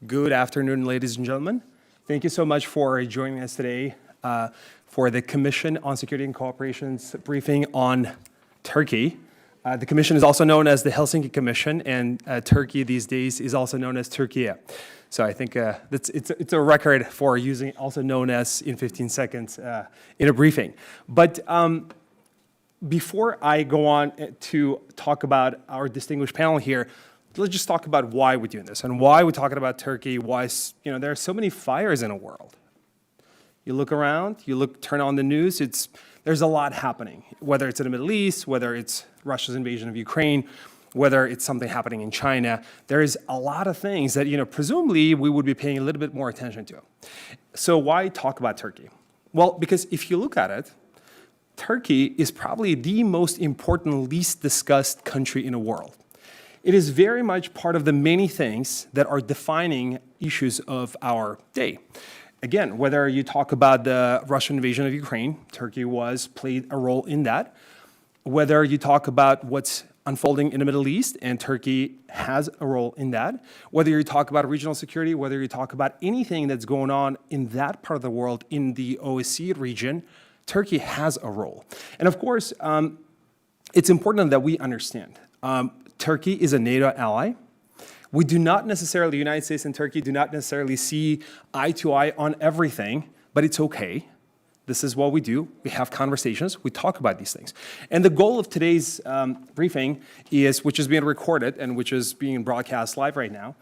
Good afternoon, ladies and gentlemen. Thank you so much for joining us today for the Commission on Security and Cooperation's briefing on Turkey. The Commission is also known as the Helsinki Commission, and Turkey these days is also known as Türkiye. So I think it's a record for using also known as in 15 seconds in a briefing. But before I go on to talk about our distinguished panel here, let's just talk about why we're doing this and why we're talking about Turkey. Why, there are so many fires in the world. You look around, turn on the news. There's a lot happening. Whether it's in the Middle East, whether it's Russia's invasion of Ukraine, whether it's something happening in China, there is a lot of things that presumably we would be paying a little bit more attention to. So why talk about Turkey? Well, because if you look at it, Turkey is probably the most important, least discussed country in the world. It is very much part of the many things that are defining issues of our day. Again, whether you talk about the Russian invasion of Ukraine, Turkey played a role in that. Whether you talk about what's unfolding in the Middle East, and Turkey has a role in that. Whether you talk about regional security, whether you talk about anything that's going on in that part of the world, in the OSCE region, Turkey has a role. And of course, it's important that we understand. Turkey is a NATO ally. We do not necessarily, the United States and Turkey do not necessarily see eye to eye on everything, but it's okay. This is what we do. We have conversations. We talk about these things. And the goal of today's briefing which is being recorded and which is being broadcast live right now,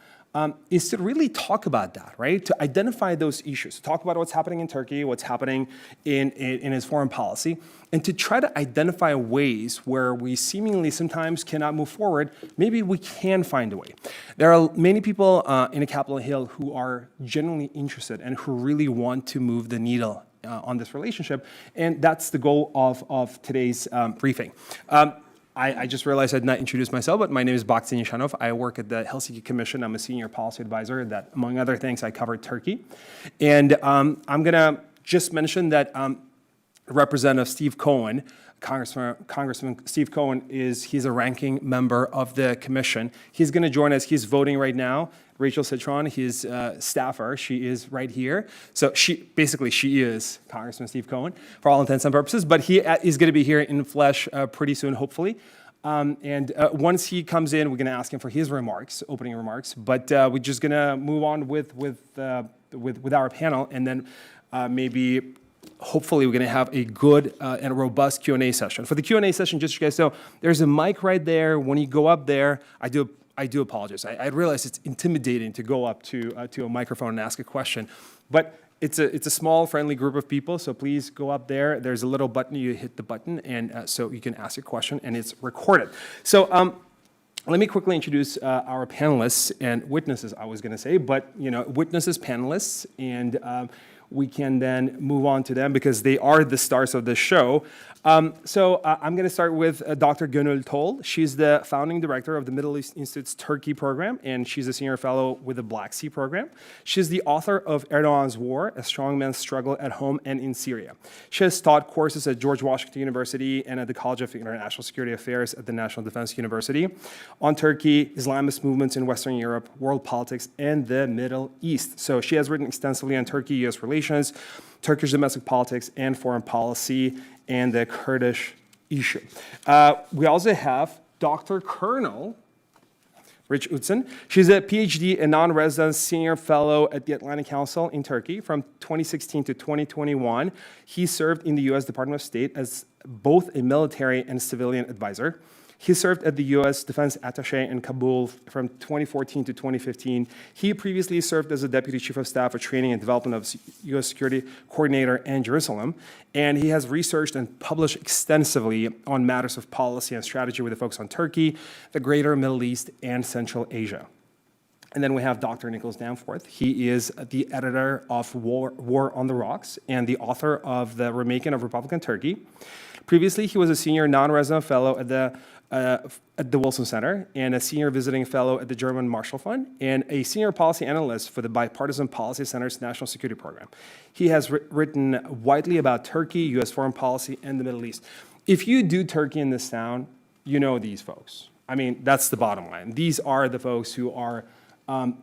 is to really talk about that, right? To identify those issues, to talk about what's happening in Turkey, what's happening in its foreign policy, and to try to identify ways where we seemingly sometimes cannot move forward. Maybe we can find a way. There are many people in Capitol Hill who are genuinely interested and who really want to move the needle on this relationship, and that's the goal of today's briefing. I just realized I did not introduce myself, but my name is Bakhtin Nishanov. I work at the Helsinki Commission. I'm a senior policy advisor that, among other things, I cover Turkey. And I'm going to just mention that Representative Steve Cohen, Congressman Steve Cohen, he's a ranking member of the commission. He's going to join us. He's voting right now. Rachel Citron, his staffer, she is right here. So she is Congressman Steve Cohen for all intents and purposes, but he is going to be here in flesh pretty soon, hopefully. And once he comes in, we're going to ask him for his remarks, opening remarks. But we're just going to move on with our panel, and then hopefully we're going to have a good and robust Q&A session. For the Q&A session, just so you guys know, there's a mic right there. When you go up there, I do apologize. I realize it's intimidating to go up to a microphone and ask a question, but it's a small, friendly group of people, so please go up there. There's a little button. You hit the button, and so you can ask a question, and it's recorded. So let me quickly introduce our panelists and witnesses, I was going to say, but witnesses, panelists, and we can then move on to them because they are the stars of this show. So I'm going to start with Dr. Gönül Tol. She's the founding director of the Middle East Institute's Turkey program, and she's a senior fellow with the Black Sea program. She's the author of Erdogan's War, A Strong Man's Struggle at Home and in Syria. She has taught courses at George Washington University and at the College of International Security Affairs at the National Defense University on Turkey, Islamist movements in Western Europe, world politics, and the Middle East. So she has written extensively on Turkey-U.S. relations, Turkish domestic politics and foreign policy, and the Kurdish issue. We also have Dr. Colonel Rich Utsen. She's a PhD and non-resident senior fellow at the Atlantic Council in Turkey from 2016 to 2021. He served in the U.S. Department of State as both a military and civilian advisor. He served at the U.S. Defense Attaché in Kabul from 2014 to 2015. He previously served as the Deputy Chief of Staff for Training and Development of U.S. Security Coordinator in Jerusalem. And he has researched and published extensively on matters of policy and strategy with a focus on Turkey, the greater Middle East, and Central Asia. And then we have Dr. Nicholas Danforth. He is the editor of War on the Rocks and the author of The Remaking of Republican Turkey. Previously, he was a senior non-resident fellow at the Wilson Center and a senior visiting fellow at the German Marshall Fund and a senior policy analyst for the Bipartisan Policy Center's National Security Program. He has written widely about Turkey, U.S. foreign policy, and the Middle East. If you do Turkey in this town, you know these folks. I mean, that's the bottom line. These are the folks who are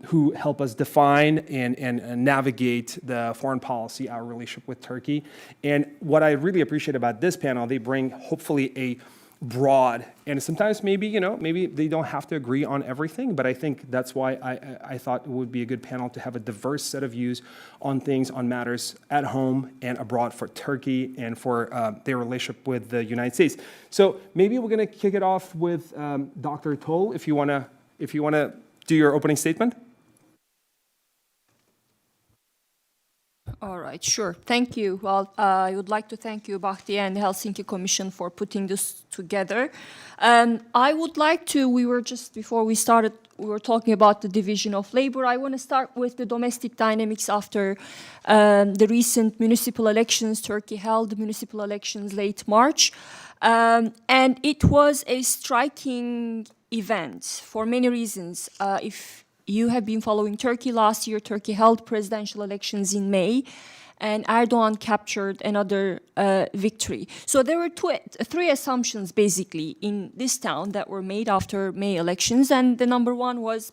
who help us define and navigate the foreign policy, our relationship with Turkey. And what I really appreciate about this panel, they bring hopefully a broad, and sometimes maybe, maybe they don't have to agree on everything, but I think that's why I thought it would be a good panel to have a diverse set of views on things, on matters at home and abroad for Turkey and for their relationship with the United States. So maybe we're going to kick it off with Dr. Toll, if you want to do your opening statement. All right, sure. Thank you. Well, I would like to thank you, Bahtiye, and the Helsinki Commission for putting this together. I would like to, before we started, we were talking about the division of labor. I want to start with the domestic dynamics after the recent municipal elections. Turkey held municipal elections late March. And it was a striking event for many reasons. If you have been following Turkey last year, Turkey held presidential elections in May, and Erdogan captured another victory. So there were three assumptions, basically, in this town that were made after May elections, and the number one was,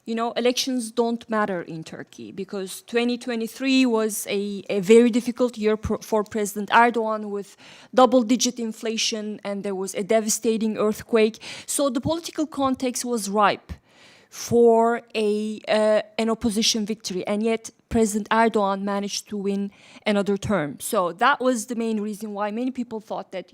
elections don't matter in Turkey, because 2023 was a very difficult year for President Erdogan, with double-digit inflation, and there was a devastating earthquake. So the political context was ripe for an opposition victory, and yet President Erdogan managed to win another term. So that was the main reason why many people thought that,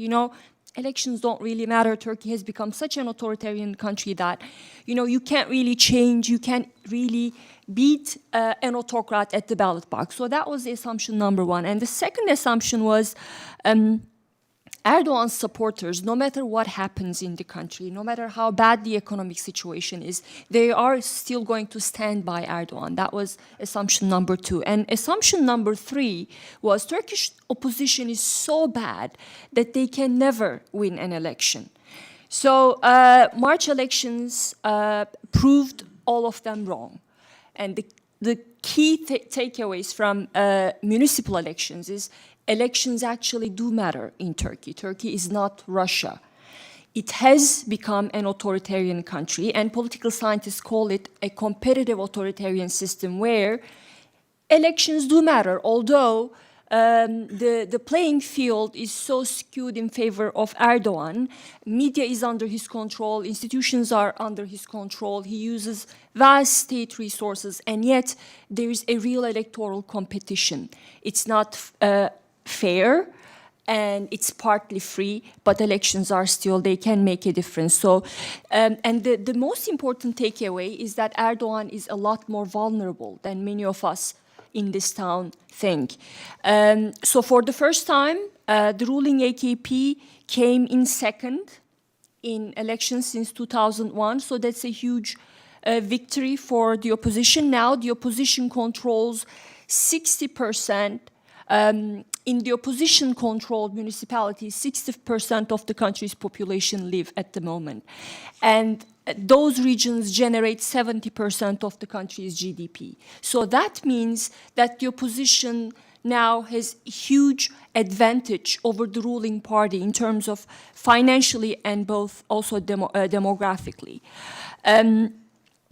elections don't really matter. Turkey has become such an authoritarian country that, you can't really change, you can't really beat an autocrat at the ballot box. So that was the assumption number one. And the second assumption was Erdogan's supporters, no matter what happens in the country, no matter how bad the economic situation is, they are still going to stand by Erdogan. That was assumption number two. And assumption number three was Turkish opposition is so bad that they can never win an election. So March elections proved all of them wrong. And the key takeaways from municipal elections is elections actually do matter in Turkey. Turkey is not Russia. It has become an authoritarian country, and political scientists call it a competitive authoritarian system where elections do matter, although the playing field is so skewed in favor of Erdogan. Media is under his control, institutions are under his control, he uses vast state resources, and yet there is a real electoral competition. It's not fair, and it's partly free, but elections are still, they can make a difference. So, and the most important takeaway is that Erdogan is a lot more vulnerable than many of us in this town think. So for the first time, the ruling AKP came in second in elections since 2001, so that's a huge victory for the opposition. Now the opposition controls 60%. In the opposition-controlled municipalities, 60% of the country's population live at the moment. And those regions generate 70% of the country's GDP. So that means that the opposition now has a huge advantage over the ruling party in terms of financially and both also demographically.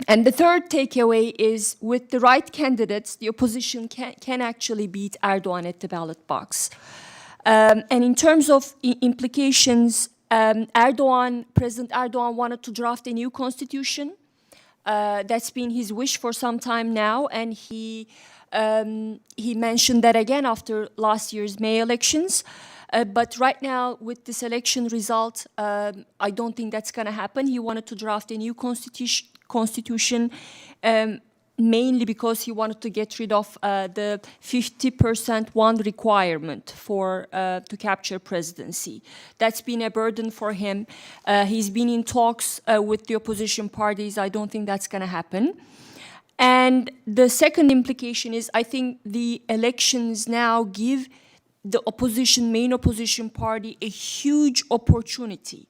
And the third takeaway is, with the right candidates, the opposition can actually beat Erdogan at the ballot box. And in terms of implications, President Erdogan wanted to draft a new constitution. That's been his wish for some time now, and he mentioned that again after last year's May elections. But right now, with this election result, I don't think that's going to happen. He wanted to draft a new constitution, mainly because he wanted to get rid of the 50% one requirement to capture presidency. That's been a burden for him. He's been in talks with the opposition parties. I don't think that's going to happen. And the second implication is, I think the elections now give the main opposition party a huge opportunity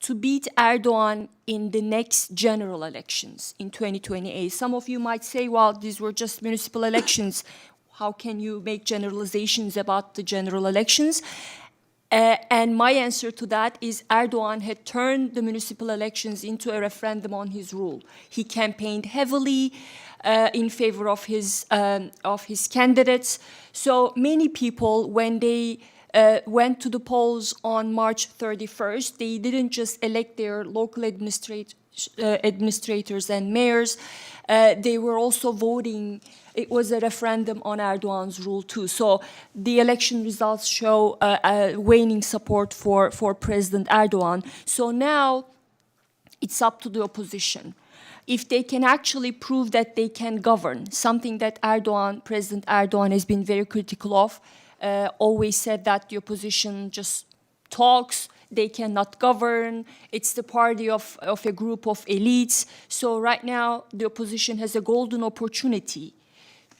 to beat Erdogan in the next general elections in 2028. Some of you might say, well, these were just municipal elections. How can you make generalizations about the general elections? And my answer to that is Erdogan had turned the municipal elections into a referendum on his rule. He campaigned heavily in favor of his candidates. So many people, when they went to the polls on March 31st, they didn't just elect their local administrators and mayors. They were also voting. It was a referendum on Erdogan's rule too. So the election results show waning support for President Erdogan. So now it's up to the opposition. If they can actually prove that they can govern, something that President Erdogan has been very critical of, always said that the opposition just talks, they cannot govern, it's the party of a group of elites. So right now, the opposition has a golden opportunity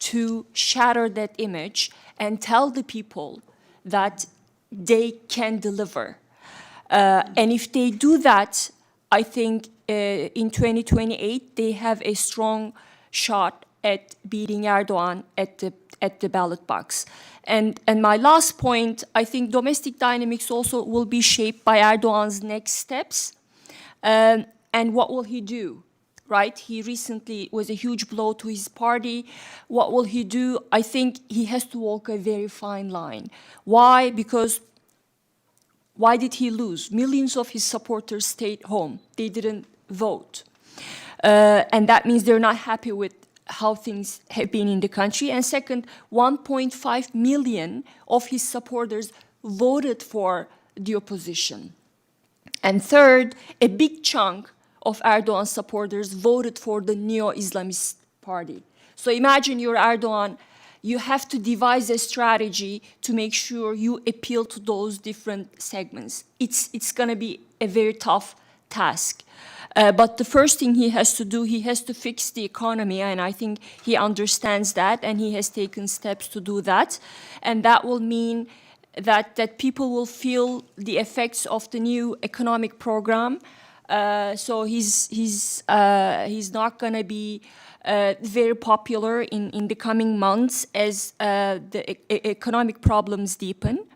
to shatter that image and tell the people that they can deliver. And if they do that, I think in 2028, they have a strong shot at beating Erdogan at the ballot box. And my last point, I think domestic dynamics also will be shaped by Erdogan's next steps. And what will he do, right? He recently was a huge blow to his party. What will he do? I think he has to walk a very fine line. Why? Because why did he lose? Millions of his supporters stayed home. They didn't vote. And that means they're not happy with how things have been in the country. And second, 1.5 million of his supporters voted for the opposition. And third, a big chunk of Erdogan's supporters voted for the neo-Islamist party. So imagine you're Erdogan, you have to devise a strategy to make sure you appeal to those different segments. It's going to be a very tough task. But the first thing he has to do, he has to fix the economy, and I think he understands that, and he has taken steps to do that. And that will mean that people will feel the effects of the new economic program. So he's not going to be very popular in the coming months as the economic problems deepen.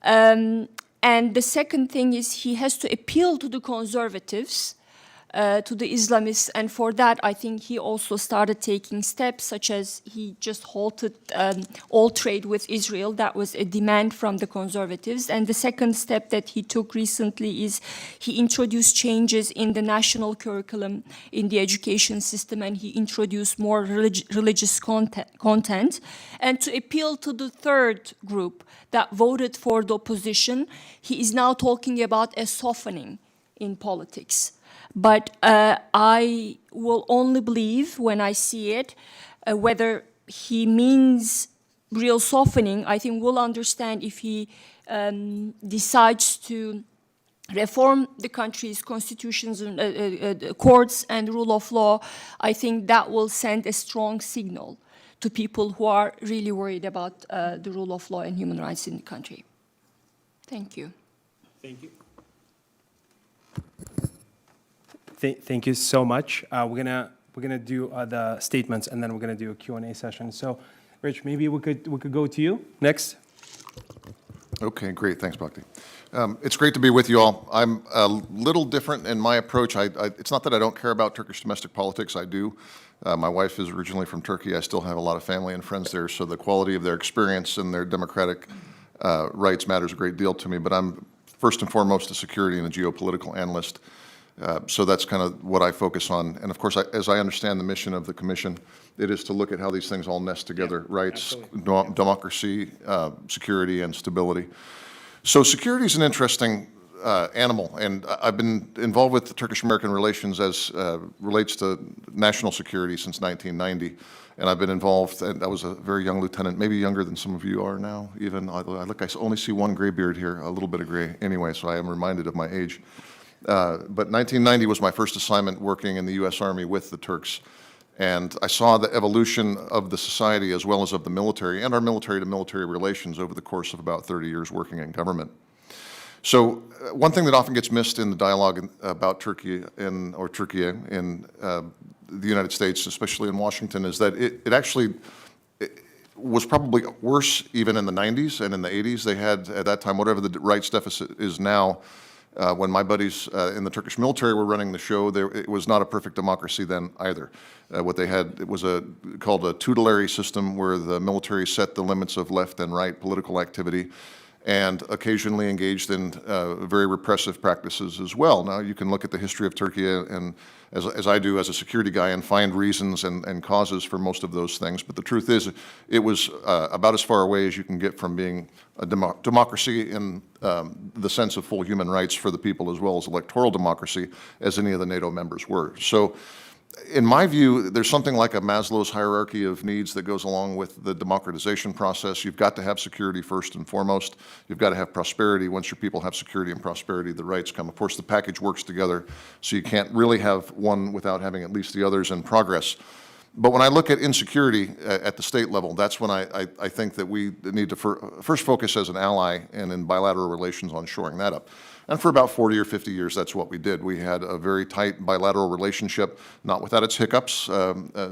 And the second thing is he has to appeal to the conservatives, to the Islamists, and for that I think he also started taking steps, such as he just halted all trade with Israel. That was a demand from the conservatives. And the second step that he took recently is he introduced changes in the national curriculum in the education system, and he introduced more religious content. And to appeal to the third group that voted for the opposition, he is now talking about a softening in politics. But I will only believe when I see it, whether he means real softening. I think we'll understand if he decides to reform the country's constitutions, and courts and rule of law. I think that will send a strong signal to people who are really worried about the rule of law and human rights in the country. Thank you. Thank you. Thank you so much. We're gonna do the statements, and then we're gonna do a Q&A session. So, Rich, maybe we could go to you next. Okay, great. Thanks, Bhakti. It's great to be with you all. I'm a little different in my approach. It's not that I don't care about Turkish domestic politics. I do. My wife is originally from Turkey. I still have a lot of family and friends there, so the quality of their experience and their democratic rights matters a great deal to me. But I'm first and foremost a security and a geopolitical analyst. So that's kind of what I focus on. And of course, as I understand the mission of the Commission, it is to look at how these things all nest together, rights, democracy, security, and stability. So security is an interesting animal, and I've been involved with the Turkish-American relations as relates to national security since 1990. And I've been involved, and I was a very young lieutenant, maybe younger than some of you are now, even. I only see one gray beard here, a little bit of gray anyway, so I am reminded of my age. But 1990 was my first assignment working in the U.S. Army with the Turks. And I saw the evolution of the society as well as of the military and our military-to-military relations over the course of about 30 years working in government. So one thing that often gets missed in the dialogue about Turkey in the United States, especially in Washington, is that was probably worse even in the 90s and in the 80s. They had, at that time, whatever the rights deficit is now. When my buddies in the Turkish military were running the show, it was not a perfect democracy then either. What they had, it was called a tutelary system where the military set the limits of left and right political activity, and occasionally engaged in very repressive practices as well. Now, you can look at the history of Turkey, and as I do as a security guy, and find reasons and causes for most of those things. But the truth is, it was about as far away as you can get from being a democracy in the sense of full human rights for the people, as well as electoral democracy, as any of the NATO members were. So, in my view, there's something like a Maslow's hierarchy of needs that goes along with the democratization process. You've got to have security first and foremost. You've got to have prosperity. Once your people have security and prosperity, the rights come. Of course, the package works together, so you can't really have one without having at least the others in progress. But when I look at insecurity at the state level, that's when I think that we need to first focus as an ally and in bilateral relations on shoring that up. And for about 40 or 50 years, that's what we did. We had a very tight bilateral relationship, not without its hiccups.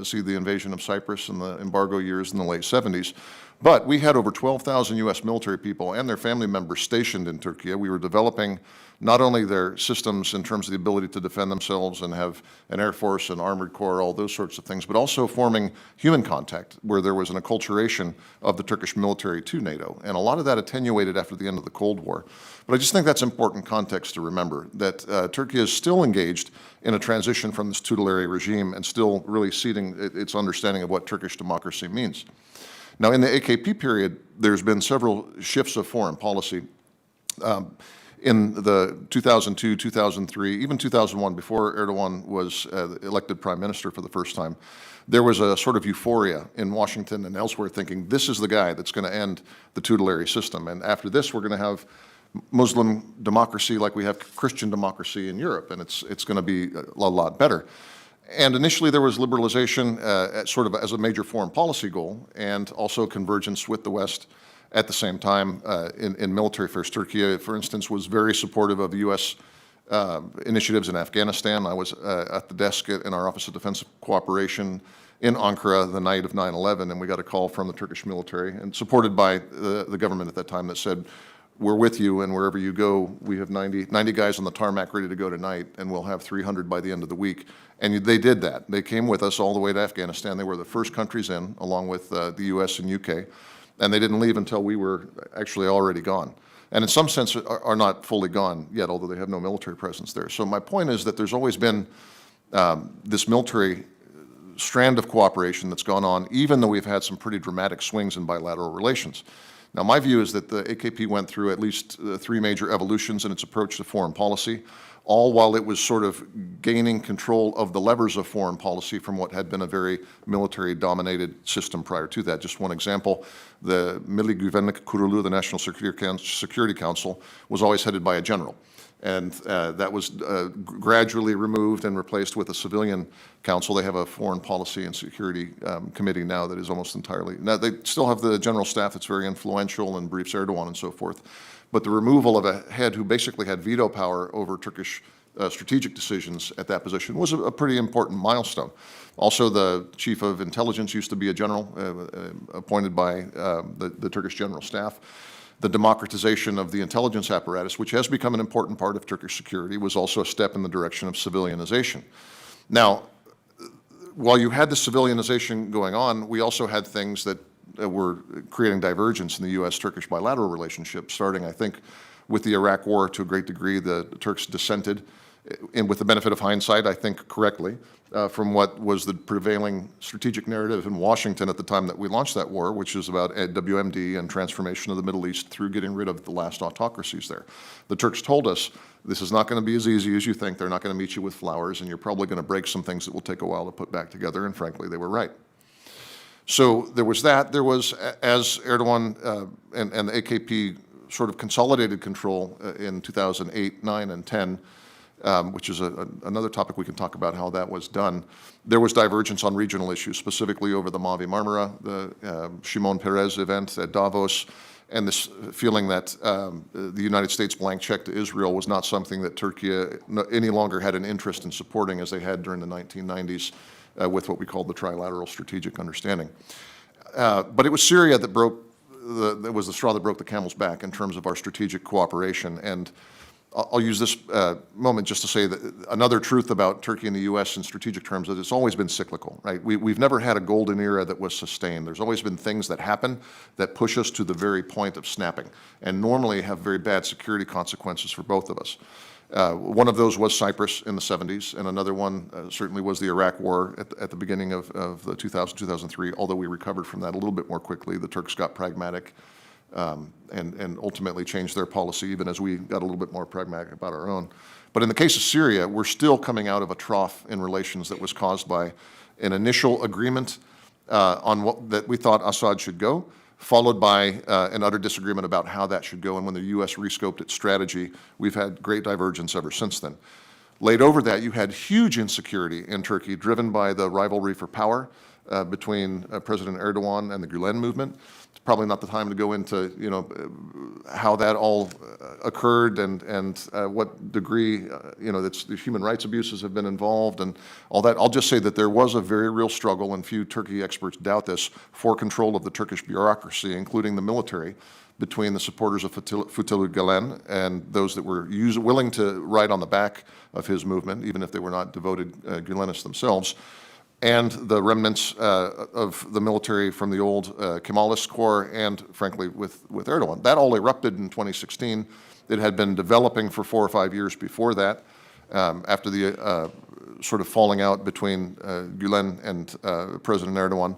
See the invasion of Cyprus and the embargo years in the late 70s. But we had over 12,000 U.S. military people and their family members stationed in Turkey. We were developing not only their systems in terms of the ability to defend themselves and have an air force, an armored corps, all those sorts of things, but also forming human contact, where there was an acculturation of the Turkish military to NATO. And a lot of that attenuated after the end of the Cold War. But I just think that's important context to remember, that Turkey is still engaged in a transition from this tutelary regime and still really seeding its understanding of what Turkish democracy means. Now, in the AKP period, there's been several shifts of foreign policy. In the 2002, 2003, even 2001, before Erdogan was elected prime minister for the first time, there was a sort of euphoria in Washington and elsewhere thinking, this is the guy that's going to end the tutelary system. And after this, we're going to have Muslim democracy like we have Christian democracy in Europe, and it's going to be a lot better. And initially there was liberalization sort of as a major foreign policy goal, and also convergence with the West at the same time in military affairs. Turkey, for instance, was very supportive of U.S. Initiatives in Afghanistan. I was at the desk in our Office of Defense Cooperation in Ankara the night of 9/11, and we got a call from the Turkish military, and supported by the government at that time, that said, we're with you, and wherever you go, we have 90 guys on the tarmac ready to go tonight, and we'll have 300 by the end of the week. And they did that. They came with us all the way to Afghanistan. They were the first countries in, along with the U.S. and U.K., and they didn't leave until we were actually already gone. And in some sense are not fully gone yet, although they have no military presence there. So my point is that there's always been this military strand of cooperation that's gone on, even though we've had some pretty dramatic swings in bilateral relations. Now, my view is that the AKP went through at least three major evolutions in its approach to foreign policy, all while it was sort of gaining control of the levers of foreign policy from what had been a very military-dominated system prior to that. Just one example, the Milli Güvenlik Kurulu, the National Security Council, was always headed by a general. And that was gradually removed and replaced with a civilian council. They have a foreign policy and security committee now that is almost entirely, now they still have the general staff that's very influential and briefs Erdogan and so forth. But the removal of a head who basically had veto power over Turkish strategic decisions at that position was a pretty important milestone. Also, the chief of intelligence used to be a general appointed by the Turkish general staff. The democratization of the intelligence apparatus, which has become an important part of Turkish security, was also a step in the direction of civilianization. Now, while you had the civilianization going on, we also had things that were creating divergence in the U.S.-Turkish bilateral relationship, starting, I think, with the Iraq War to a great degree. The Turks dissented, and with the benefit of hindsight, I think correctly, from what was the prevailing strategic narrative in Washington at the time that we launched that war, which is about WMD and transformation of the Middle East through getting rid of the last autocracies there. The Turks told us, this is not going to be as easy as you think. They're not going to meet you with flowers, and you're probably going to break some things that will take a while to put back together, and frankly, they were right. So there was that. There was, as Erdogan and the AKP sort of consolidated control in 2008, 9, and 10, which is another topic we can talk about how that was done. There was divergence on regional issues, specifically over the Mavi Marmara, the Shimon Peres event at Davos, and this feeling that the United States blank check to Israel was not something that Turkey any longer had an interest in supporting as they had during the 1990s with what we called the trilateral strategic understanding. But it was Syria that that was the straw that broke the camel's back in terms of our strategic cooperation. And I'll use this moment just to say that another truth about Turkey and the U.S. in strategic terms is it's always been cyclical, right? We've never had a golden era that was sustained. There's always been things that happen that push us to the very point of snapping and normally have very bad security consequences for both of us. One of those was Cyprus in the 70s, and another one certainly was the Iraq War at the beginning of the 2003, although we recovered from that a little bit more quickly. The Turks got pragmatic and ultimately changed their policy, even as we got a little bit more pragmatic about our own. But in the case of Syria, we're still coming out of a trough in relations that was caused by an initial agreement on that we thought Assad should go, followed by an utter disagreement about how that should go. And when the U.S. rescoped its strategy, we've had great divergence ever since then. Laid over that, you had huge insecurity in Turkey, driven by the rivalry for power between President Erdogan and the Gulen movement. It's probably not the time to go into, how that all occurred and what degree, the human rights abuses have been involved and all that. I'll just say that there was a very real struggle, and few Turkey experts doubt this, for control of the Turkish bureaucracy, including the military, between the supporters of Fethullah Gulen and those that were willing to ride on the back of his movement, even if they were not devoted Gulenists themselves, and the remnants of the military from the old Kemalist corps and, frankly, with Erdogan. That all erupted in 2016. It had been developing for 4 or 5 years before that, after the sort of falling out between Gulen and President Erdogan.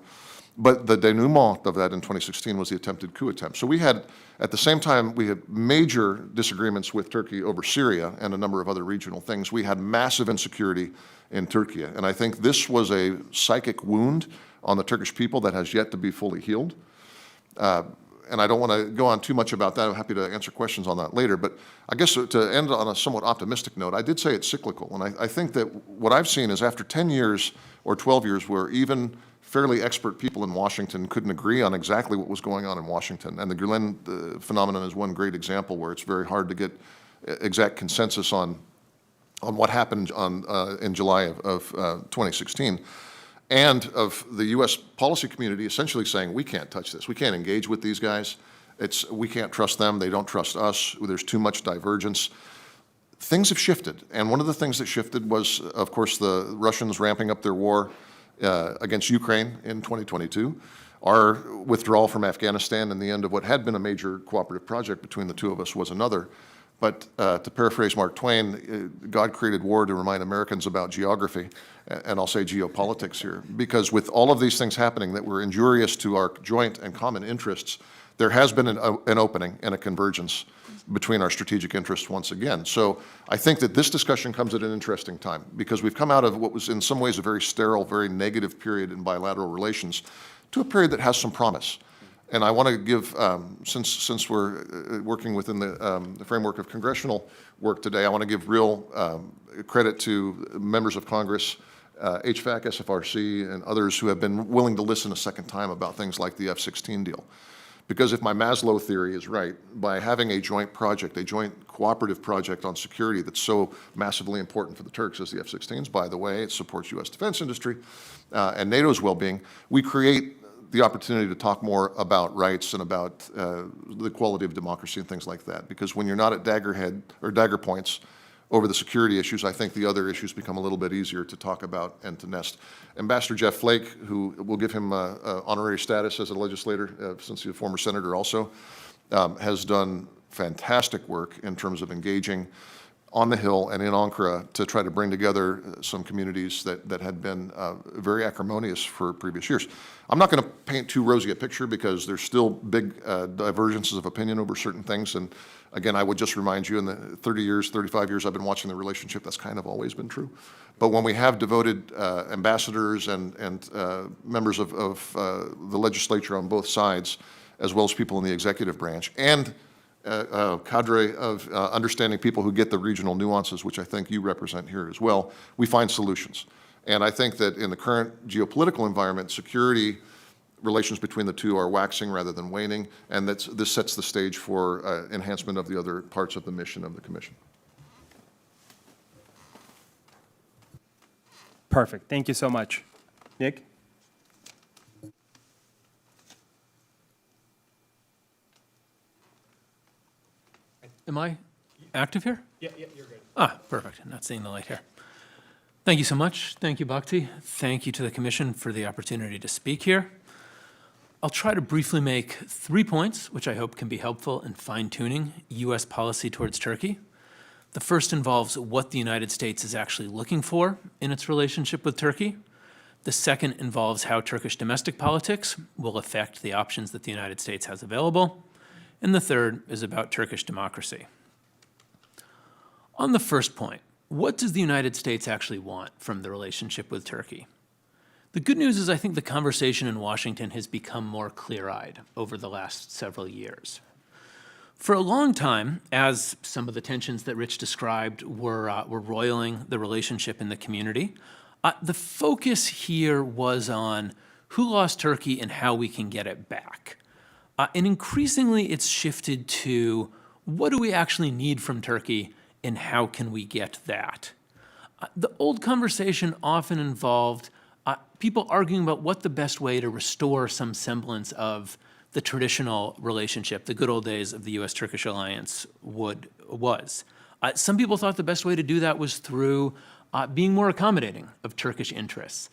But the denouement of that in 2016 was the attempted coup attempt. So we had, at the same time, we had major disagreements with Turkey over Syria and a number of other regional things. We had massive insecurity in Turkey. And I think this was a psychic wound on the Turkish people that has yet to be fully healed. And I don't want to go on too much about that. I'm happy to answer questions on that later. But I guess to end on a somewhat optimistic note, I did say it's cyclical. And I think that what I've seen is after 10 years or 12 years where even fairly expert people in Washington couldn't agree on exactly what was going on in Washington. And the Gulen phenomenon is one great example where it's very hard to get exact consensus on what happened in July of 2016. And of the U.S. policy community essentially saying, we can't touch this. We can't engage with these guys. We can't trust them. They don't trust us. There's too much divergence. Things have shifted. And one of the things that shifted was, of course, the Russians ramping up their war against Ukraine in 2022, our withdrawal from Afghanistan, and the end of what had been a major cooperative project between the two of us was another. But to paraphrase Mark Twain, God created war to remind Americans about geography, and I'll say geopolitics here, because with all of these things happening that were injurious to our joint and common interests, there has been an opening and a convergence between our strategic interests once again. So I think that this discussion comes at an interesting time, because we've come out of what was in some ways a very sterile, very negative period in bilateral relations to a period that has some promise. And I want to give, since we're working within the framework of congressional work today, I want to give real credit to members of Congress, HVAC, SFRC, and others who have been willing to listen a second time about things like the F-16 deal. Because if my Maslow theory is right, by having a joint project, a joint cooperative project on security that's so massively important for the Turks as the F-16s, by the way, it supports U.S. defense industry and NATO's well-being, we create the opportunity to talk more about rights and about the quality of democracy and things like that. Because when you're not at dagger points over the security issues, I think the other issues become a little bit easier to talk about and to nest. Ambassador Jeff Flake, who will give him honorary status as a legislator, since he's a former senator also, has done fantastic work in terms of engaging on the Hill and in Ankara to try to bring together some communities that had been very acrimonious for previous years. I'm not going to paint too rosy a picture because there's still big divergences of opinion over certain things. And again, I would just remind you, in the 30 years, 35 years I've been watching the relationship, that's kind of always been true. But when we have devoted ambassadors and members of the legislature on both sides, as well as people in the executive branch, and cadre of understanding people who get the regional nuances, which I think you represent here as well, we find solutions. And I think that in the current geopolitical environment, security relations between the two are waxing rather than waning, and this sets the stage for enhancement of the other parts of the mission of the Commission. Perfect. Thank you so much. Nick? Am I active here? Yeah, you're good. Ah, perfect. I'm not seeing the light here. Thank you so much. Thank you, Bhakti. Thank you to the Commission for the opportunity to speak here. I'll try to briefly make 3 points, which I hope can be helpful in fine-tuning U.S. policy towards Turkey. The first involves what the United States is actually looking for in its relationship with Turkey. The second involves how Turkish domestic politics will affect the options that the United States has available. And the third is about Turkish democracy. On the first point, what does the United States actually want from the relationship with Turkey? The good news is I think the conversation in Washington has become more clear-eyed over the last several years. For a long time, as some of the tensions that Rich described were roiling the relationship in the community, the focus here was on who lost Turkey and how we can get it back. And increasingly, it's shifted to what do we actually need from Turkey and how can we get that? The old conversation often involved people arguing about what the best way to restore some semblance of the traditional relationship, the good old days of the U.S.-Turkish alliance was. Some people thought the best way to do that was through being more accommodating of Turkish interests,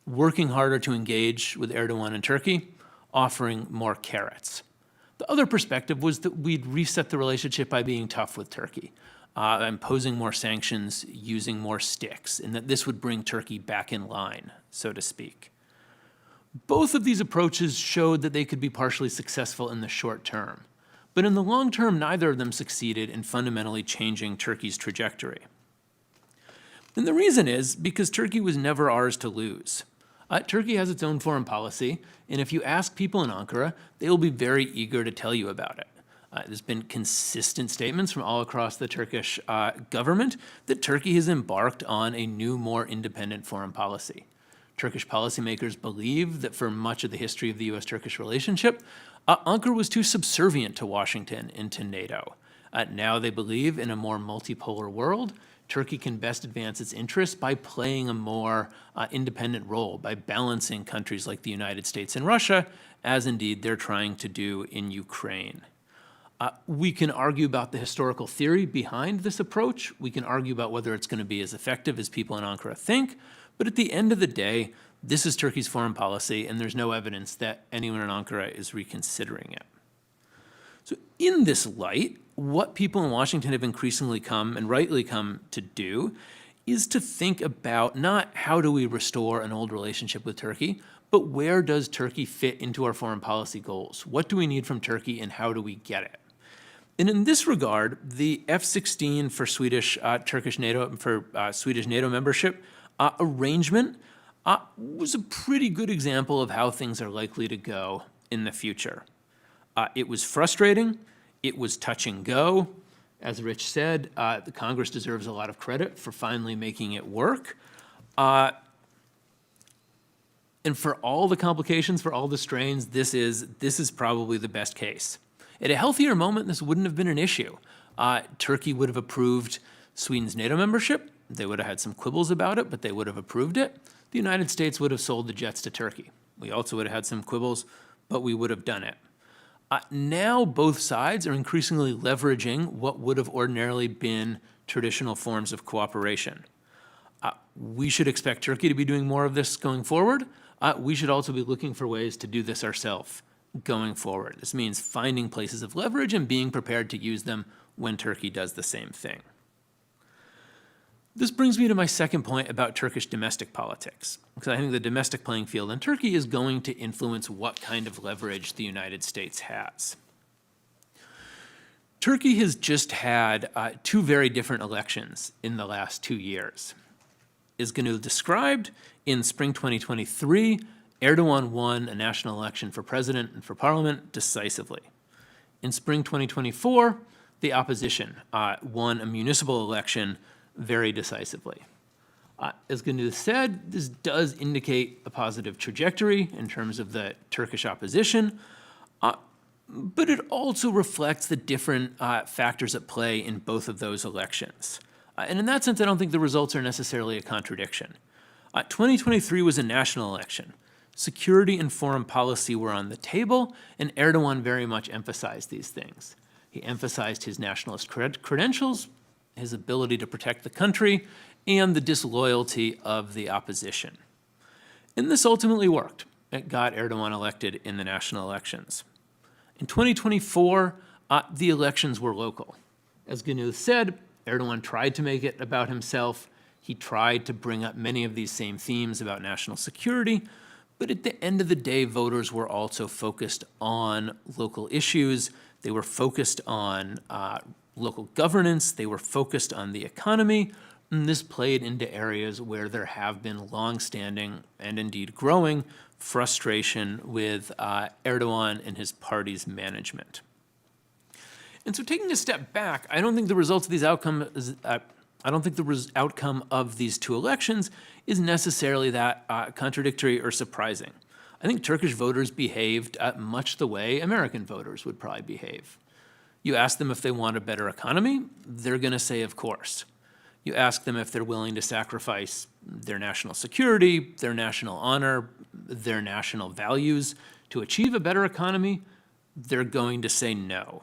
working harder to engage with Erdogan and Turkey, offering more carrots. The other perspective was that we'd reset the relationship by being tough with Turkey, imposing more sanctions, using more sticks, and that this would bring Turkey back in line, so to speak. Both of these approaches showed that they could be partially successful in the short term, but in the long term, neither of them succeeded in fundamentally changing Turkey's trajectory. And the reason is because Turkey was never ours to lose. Turkey has its own foreign policy, and if you ask people in Ankara, they will be very eager to tell you about it. There's been consistent statements from all across the Turkish government that Turkey has embarked on a new, more independent foreign policy. Turkish policymakers believe that for much of the history of the U.S.-Turkish relationship, Ankara was too subservient to Washington and to NATO. Now they believe in a more multipolar world, Turkey can best advance its interests by playing a more independent role, by balancing countries like the United States and Russia, as indeed they're trying to do in Ukraine. We can argue about the historical theory behind this approach. We can argue about whether it's going to be as effective as people in Ankara think. But at the end of the day, this is Turkey's foreign policy, and there's no evidence that anyone in Ankara is reconsidering it. So in this light, what people in Washington have increasingly come, and rightly come, to do is to think about not how do we restore an old relationship with Turkey, but where does Turkey fit into our foreign policy goals? What do we need from Turkey, and how do we get it? And in this regard, the F-16 for Swedish NATO membership arrangement was a pretty good example of how things are likely to go in the future. It was frustrating. It was touch and go. As Rich said, the Congress deserves a lot of credit for finally making it work. And for all the complications, for all the strains, this is probably the best case. At a healthier moment, this wouldn't have been an issue. Turkey would have approved Sweden's NATO membership. They would have had some quibbles about it, but they would have approved it. The United States would have sold the jets to Turkey. We also would have had some quibbles, but we would have done it. Now both sides are increasingly leveraging what would have ordinarily been traditional forms of cooperation. We should expect Turkey to be doing more of this going forward. We should also be looking for ways to do this ourselves going forward. This means finding places of leverage and being prepared to use them when Turkey does the same thing. This brings me to my second point about Turkish domestic politics, because I think the domestic playing field in Turkey is going to influence what kind of leverage the United States has. Turkey has just had two very different elections in the last 2 years. As Gönül described, in spring 2023, Erdogan won a national election for president and for parliament decisively. In spring 2024, the opposition won a municipal election very decisively. As Gönül said, this does indicate a positive trajectory in terms of the Turkish opposition, but it also reflects the different factors at play in both of those elections. And in that sense, I don't think the results are necessarily a contradiction. 2023 was a national election. Security and foreign policy were on the table, and Erdogan very much emphasized these things. He emphasized his nationalist credentials, his ability to protect the country, and the disloyalty of the opposition. And this ultimately worked. It got Erdogan elected in the national elections. In 2024, the elections were local. As Gündüz said, Erdogan tried to make it about himself. He tried to bring up many of these same themes about national security, but at the end of the day, voters were also focused on local issues. They were focused on local governance. They were focused on the economy. And this played into areas where there have been longstanding and indeed growing frustration with Erdogan and his party's management. And so taking a step back, I don't think the results of these outcomes, I don't think the outcome of these two elections is necessarily that contradictory or surprising. I think Turkish voters behaved much the way American voters would probably behave. You ask them if they want a better economy, they're going to say, of course. You ask them if they're willing to sacrifice their national security, their national honor, their national values to achieve a better economy, they're going to say no.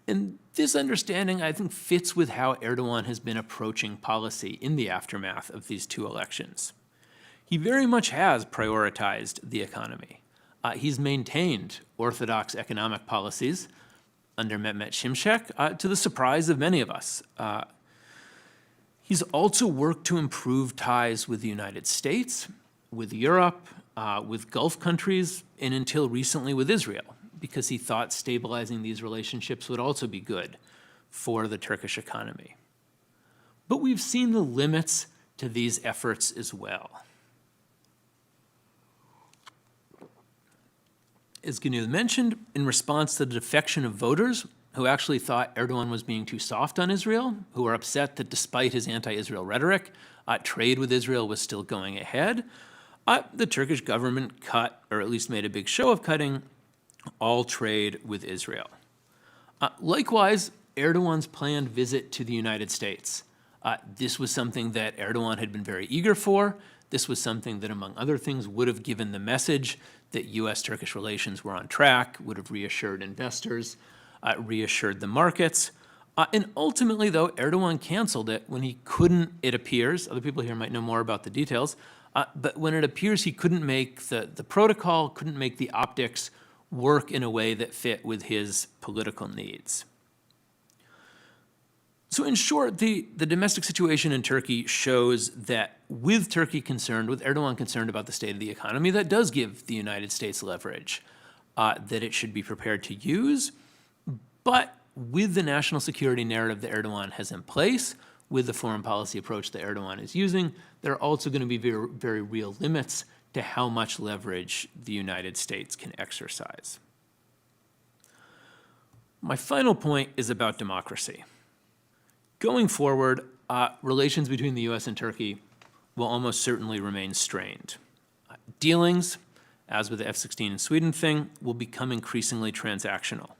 And this understanding, I think, fits with how Erdogan has been approaching policy in the aftermath of these two elections. He very much has prioritized the economy. He's maintained orthodox economic policies under Mehmet Şimşek, to the surprise of many of us. He's also worked to improve ties with the United States, with Europe, with Gulf countries, and until recently with Israel, because he thought stabilizing these relationships would also be good for the Turkish economy. But we've seen the limits to these efforts as well. As Gündüz mentioned, in response to the defection of voters who actually thought Erdogan was being too soft on Israel, who were upset that despite his anti-Israel rhetoric, trade with Israel was still going ahead, the Turkish government cut, or at least made a big show of cutting, all trade with Israel. Likewise, Erdogan's planned visit to the United States. This was something that Erdogan had been very eager for. This was something that, among other things, would have given the message that U.S.-Turkish relations were on track, would have reassured investors, reassured the markets. And ultimately, though, Erdogan canceled it when he couldn't, it appears, other people here might know more about the details, but when it appears he couldn't make the protocol, couldn't make the optics work in a way that fit with his political needs. So in short, the domestic situation in Turkey shows that with Turkey concerned, with Erdogan concerned about the state of the economy, that does give the United States leverage that it should be prepared to use. But with the national security narrative that Erdogan has in place, with the foreign policy approach that Erdogan is using, there are also going to be very, very real limits to how much leverage the United States can exercise. My final point is about democracy. Going forward, relations between the US and Turkey will almost certainly remain strained. Dealings, as with the F-16 and Sweden thing, will become increasingly transactional.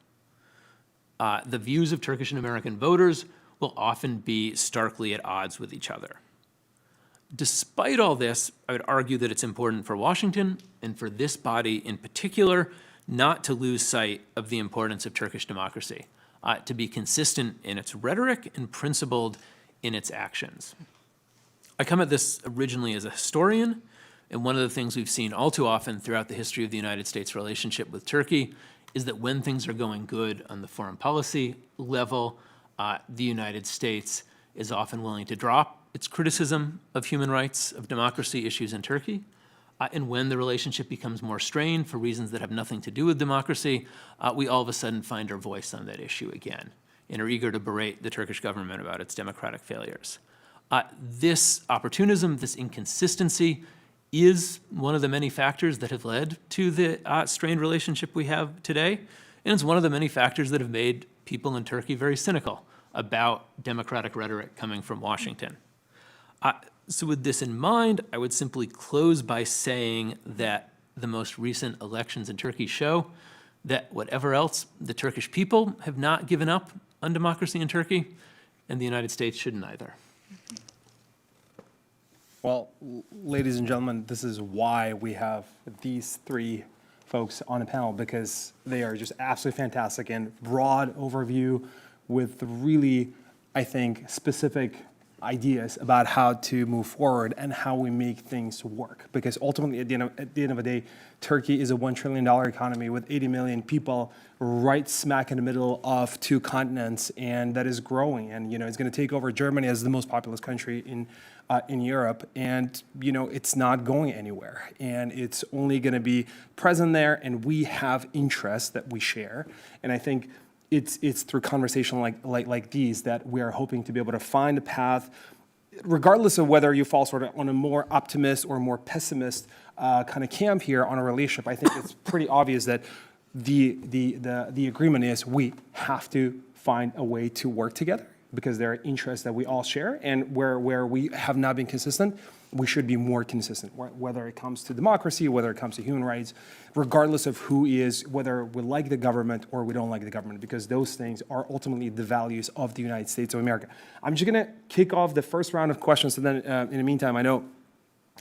The views of Turkish and American voters will often be starkly at odds with each other. Despite all this, I would argue that it's important for Washington, and for this body in particular, not to lose sight of the importance of Turkish democracy, to be consistent in its rhetoric and principled in its actions. I come at this originally as a historian, and one of the things we've seen all too often throughout the history of the United States' relationship with Turkey is that when things are going good on the foreign policy level, the United States is often willing to drop its criticism of human rights, of democracy issues in Turkey. And when the relationship becomes more strained for reasons that have nothing to do with democracy, we all of a sudden find our voice on that issue again and are eager to berate the Turkish government about its democratic failures. This opportunism, this inconsistency, is one of the many factors that have led to the strained relationship we have today. And it's one of the many factors that have made people in Turkey very cynical about democratic rhetoric coming from Washington. So with this in mind, I would simply close by saying that the most recent elections in Turkey show that whatever else, the Turkish people have not given up on democracy in Turkey, and the United States shouldn't either. Well, ladies and gentlemen, this is why we have these three folks on the panel because they are just absolutely fantastic and broad overview with really, I think, specific ideas about how to move forward and how we make things work. Because ultimately, at the end of the day, Turkey is a $1 trillion economy with 80 million people right smack in the middle of two continents, and that is growing. And it's going to take over Germany as the most populous country in Europe, and it's not going anywhere. And it's only going to be present there, and we have interests that we share. And I think it's through conversation like these that we are hoping to be able to find a path, regardless of whether you fall sort of on a more optimist or more pessimist kind of camp here on a relationship. I think it's pretty obvious that the agreement is we have to find a way to work together because there are interests that we all share, and where we have not been consistent, we should be more consistent, whether it comes to democracy, whether it comes to human rights, regardless of who is, whether we like the government or we don't like the government, because those things are ultimately the values of the United States of America. I'm just going to kick off the first round of questions, and then in the meantime, I know,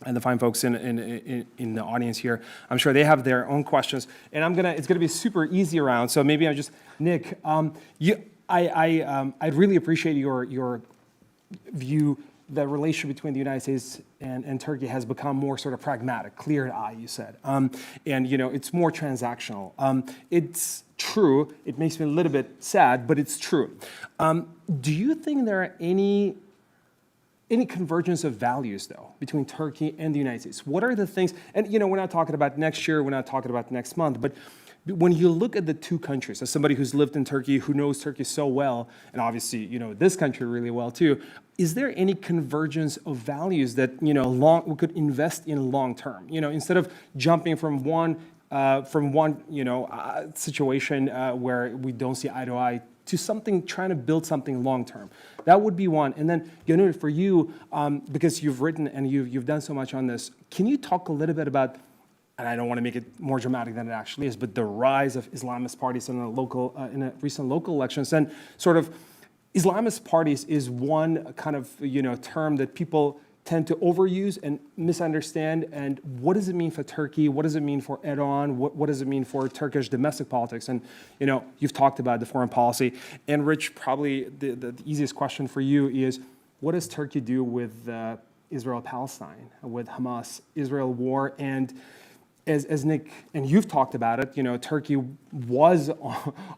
and the fine folks in the audience here, I'm sure they have their own questions, and it's gonna be a super easy round. So maybe I just, Nick, I'd really appreciate your view. The relationship between the United States and Turkey has become more sort of pragmatic, clear to eye, you said. And it's more transactional. It's true, it makes me a little bit sad, but it's true. Do you think there are any convergence of values, though, between Turkey and the United States? What are the things, and we're not talking about next year, we're not talking about next month, but when you look at the two countries, as somebody who's lived in Turkey, who knows Turkey so well, and obviously this country really well too, is there any convergence of values that we could invest in long term? Instead of jumping from one situation where we don't see eye to eye to something, trying to build something long term. That would be one. And then, Gönül, for you, because you've written and you've done so much on this, can you talk a little bit about, and I don't want to make it more dramatic than it actually is, but the rise of Islamist parties in a recent local elections, and sort of Islamist parties is one kind of term that people tend to overuse and misunderstand. And what does it mean for Turkey? What does it mean for Erdogan? What does it mean for Turkish domestic politics? And you've talked about the foreign policy. And Rich, probably the easiest question for you is, what does Turkey do with Israel-Palestine, with Hamas-Israel war? And as Nick and you've talked about it, Turkey was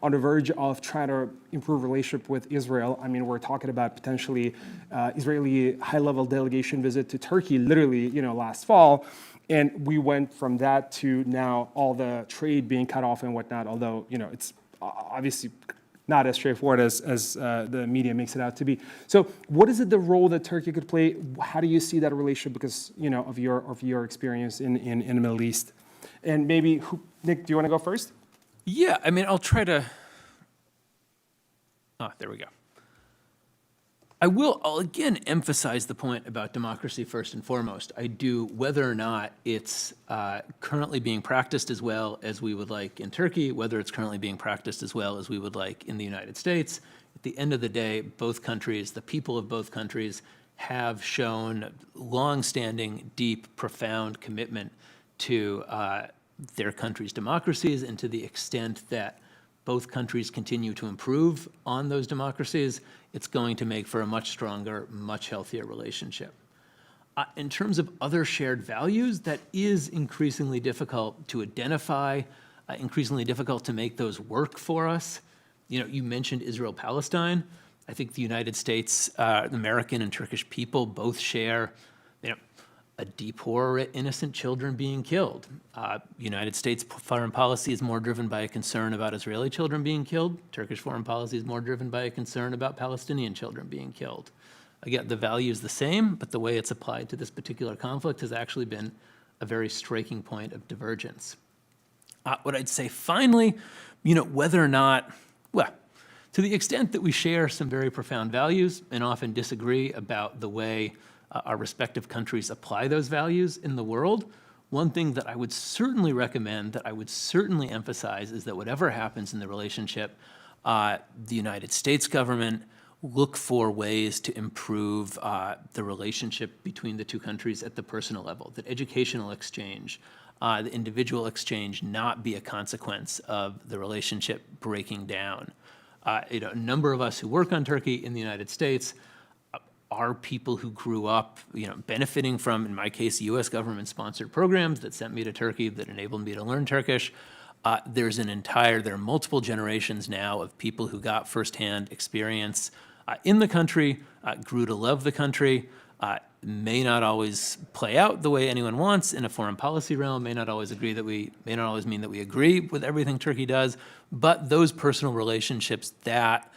on the verge of trying to improve relationship with Israel. I mean, we're talking about potentially Israeli high-level delegation visit to Turkey, literally, last fall, and we went from that to now all the trade being cut off and whatnot. Although it's obviously not as straightforward as the media makes it out to be. So, what is the role that Turkey could play? How do you see that relationship because of your experience in the Middle East? And maybe, Nick, do you want to go first? Yeah, I mean, I'll try to. There we go. I'll again emphasize the point about democracy first and foremost. I do, whether or not it's currently being practiced as well as we would like in Turkey, whether it's currently being practiced as well as we would like in the United States. At the end of the day, both countries, the people of both countries, have shown long-standing, deep, profound commitment to their country's democracies, and to the extent that both countries continue to improve on those democracies, it's going to make for a much stronger, much healthier relationship. In terms of other shared values, that is increasingly difficult to identify, increasingly difficult to make those work for us. You mentioned Israel-Palestine. I think the United States, American and Turkish people both share, a deep horror at innocent children being killed. United States foreign policy is more driven by a concern about Israeli children being killed. Turkish foreign policy is more driven by a concern about Palestinian children being killed. Again, the value is the same, but the way it's applied to this particular conflict has actually been a very striking point of divergence. What I'd say finally, whether or not, to the extent that we share some very profound values and often disagree about the way our respective countries apply those values in the world, one thing that I would certainly recommend, that I would certainly emphasize, is that whatever happens in the relationship, the United States government look for ways to improve the relationship between the two countries at the personal level, that educational exchange, the individual exchange not be a consequence of the relationship breaking down. A number of us who work on Turkey in the United States are people who grew up, benefiting from, in my case, U.S. government-sponsored programs that sent me to Turkey, that enabled me to learn Turkish. There are multiple generations now of people who got firsthand experience in the country, grew to love the country, may not always play out the way anyone wants in a foreign policy realm, may not always mean that we agree with everything Turkey does, but those personal relationships, that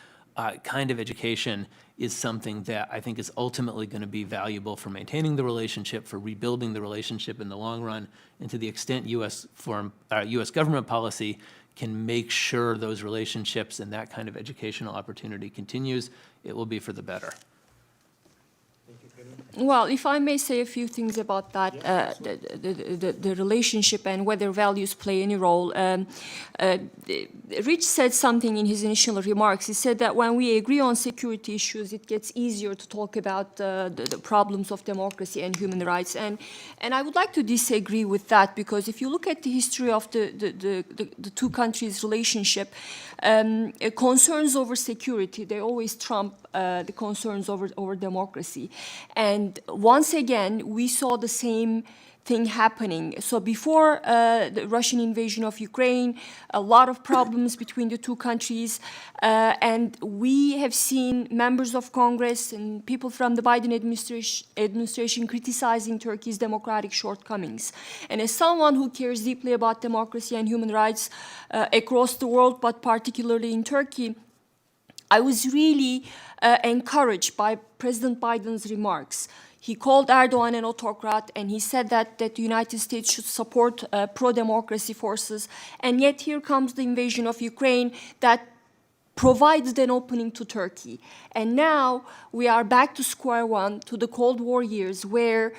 kind of education is something that I think is ultimately going to be valuable for maintaining the relationship, for rebuilding the relationship in the long run, and to the extent U.S. government policy can make sure those relationships and that kind of educational opportunity continues, it will be for the better. Well, if I may say a few things about that, the relationship and whether values play any role. Rich said something in his initial remarks. He said that when we agree on security issues, it gets easier to talk about the problems of democracy and human rights. And I would like to disagree with that, because if you look at the history of the two countries' relationship, concerns over security, they always trump the concerns over democracy. And once again, we saw the same thing happening. So before the Russian invasion of Ukraine, a lot of problems between the two countries, and we have seen members of Congress and people from the Biden administration criticizing Turkey's democratic shortcomings. And as someone who cares deeply about democracy and human rights across the world, but particularly in Turkey, I was really encouraged by President Biden's remarks. He called Erdogan an autocrat, and he said that the United States should support pro-democracy forces. And yet here comes the invasion of Ukraine that provides an opening to Turkey. And now we are back to square one, to the Cold War years, where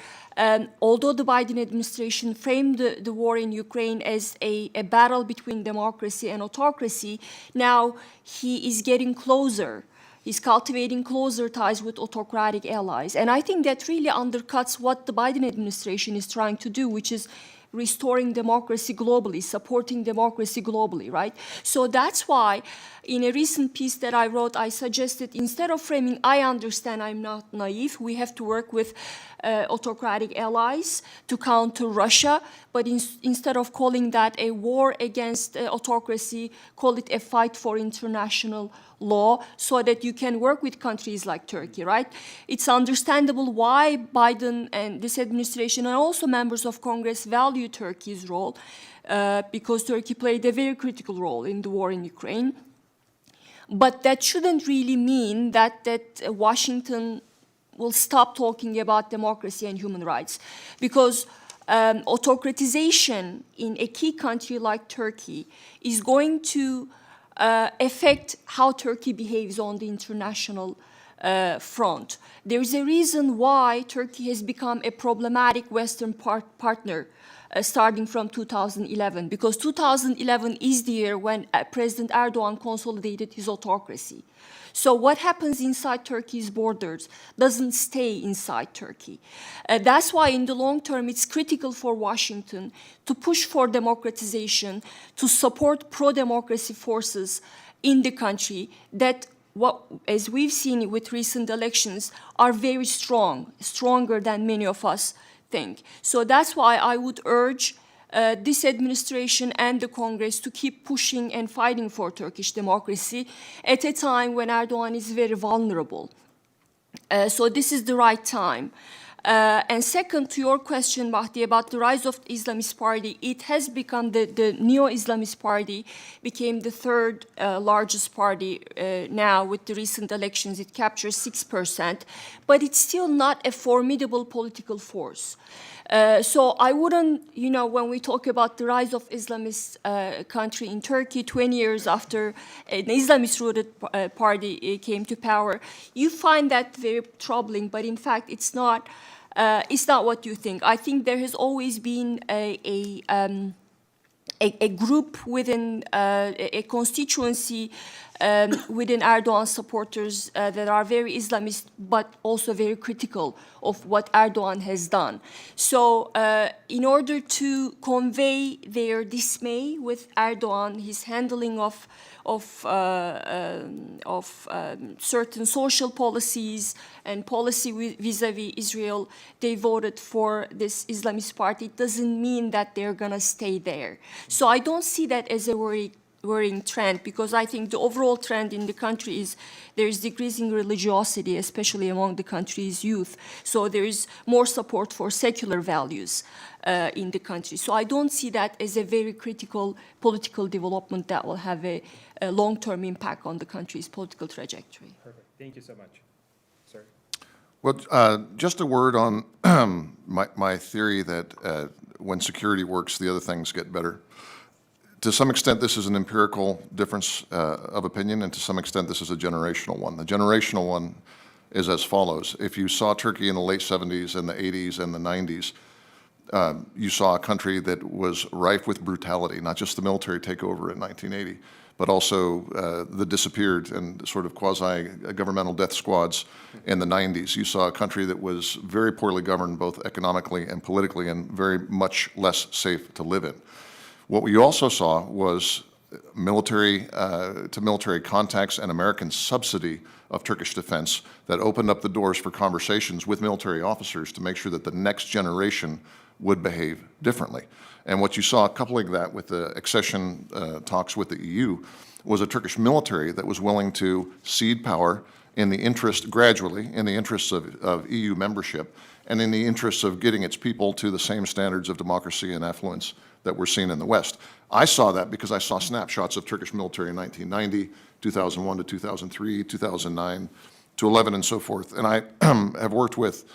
although the Biden administration framed the war in Ukraine as a battle between democracy and autocracy, now he is getting closer. He's cultivating closer ties with autocratic allies. And I think that really undercuts what the Biden administration is trying to do, which is restoring democracy globally, supporting democracy globally, right? So that's why in a recent piece that I wrote, I suggested, instead of framing, I understand I'm not naive, we have to work with autocratic allies to counter Russia, but instead of calling that a war against autocracy, call it a fight for international law, so that you can work with countries like Turkey, right? It's understandable why Biden and this administration and also members of Congress value Turkey's role, because Turkey played a very critical role in the war in Ukraine. But that shouldn't really mean that Washington will stop talking about democracy and human rights, because autocratization in a key country like Turkey is going to affect how Turkey behaves on the international front. There is a reason why Turkey has become a problematic Western partner starting from 2011, because 2011 is the year when President Erdogan consolidated his autocracy. So what happens inside Turkey's borders doesn't stay inside Turkey. That's why in the long term it's critical for Washington to push for democratization, to support pro-democracy forces in the country that, as we've seen with recent elections, are very strong, stronger than many of us think. So that's why I would urge this administration and the Congress to keep pushing and fighting for Turkish democracy at a time when Erdogan is very vulnerable. So this is the right time. And second, to your question, Mahdi, about the rise of the Islamist party, it has become, the neo-Islamist party became the third largest party now with the recent elections. It captures 6%, but it's still not a formidable political force. So I wouldn't, when we talk about the rise of Islamist country in Turkey, 20 years after an Islamist-rooted party came to power, you find that very troubling, but in fact it's not what you think. I think there has always been a a group within a constituency within Erdogan supporters that are very Islamist, but also very critical of what Erdogan has done. So in order to convey their dismay with Erdogan, his handling of certain social policies and policy vis-a-vis Israel, they voted for this Islamist party. It doesn't mean that they're gonna stay there. So I don't see that as a worrying trend, because I think the overall trend in the country is there is decreasing religiosity, especially among the country's youth. So there is more support for secular values in the country. So I don't see that as a very critical political development that will have a long-term impact on the country's political trajectory. Perfect. Thank you so much. Sir. Well, just a word on my theory that when security works, the other things get better. To some extent, this is an empirical difference of opinion, and to some extent, this is a generational one. The generational one is as follows. If you saw Turkey in the late 70s and the 80s and the 90s, you saw a country that was rife with brutality, not just the military takeover in 1980, but also the disappeared and sort of quasi-governmental death squads in the 90s. You saw a country that was very poorly governed, both economically and politically, and very much less safe to live in. What we also saw was military contacts and American subsidy of Turkish defense that opened up the doors for conversations with military officers to make sure that the next generation would behave differently. And what you saw coupling that with the accession talks with the EU was a Turkish military that was willing to cede power in the interest, gradually, in the interests of EU membership and in the interests of getting its people to the same standards of democracy and affluence that we're seeing in the West. I saw that because I saw snapshots of Turkish military in 1990, 2001 to 2003, 2009 to 11, and so forth. And I have worked with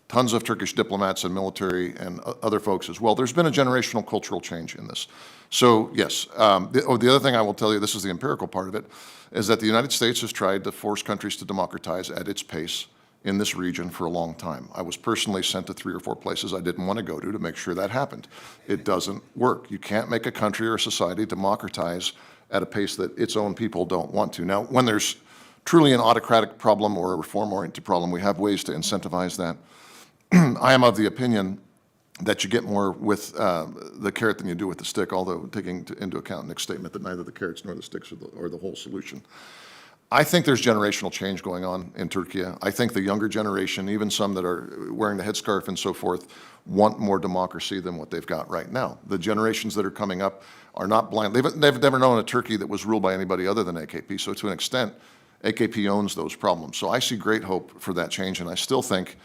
tons of Turkish diplomats and military and other folks as well. There's been a generational cultural change in this. So yes, the other thing I will tell you, this is the empirical part of it, is that the United States has tried to force countries to democratize at its pace in this region for a long time. I was personally sent to 3 or 4 places I didn't want to go to make sure that happened. It doesn't work. You can't make a country or a society democratize at a pace that its own people don't want to. Now, when there's truly an autocratic problem or a reform-oriented problem, we have ways to incentivize that. I am of the opinion that you get more with the carrot than you do with the stick, although taking into account Nick's statement that neither the carrots nor the sticks are the whole solution. I think there's generational change going on in Turkey. I think the younger generation, even some that are wearing the headscarf and so forth, want more democracy than what they've got right now. The generations that are coming up are not blind. They've never known a Turkey that was ruled by anybody other than AKP. So to an extent, AKP owns those problems. So I see great hope for that change, and I still think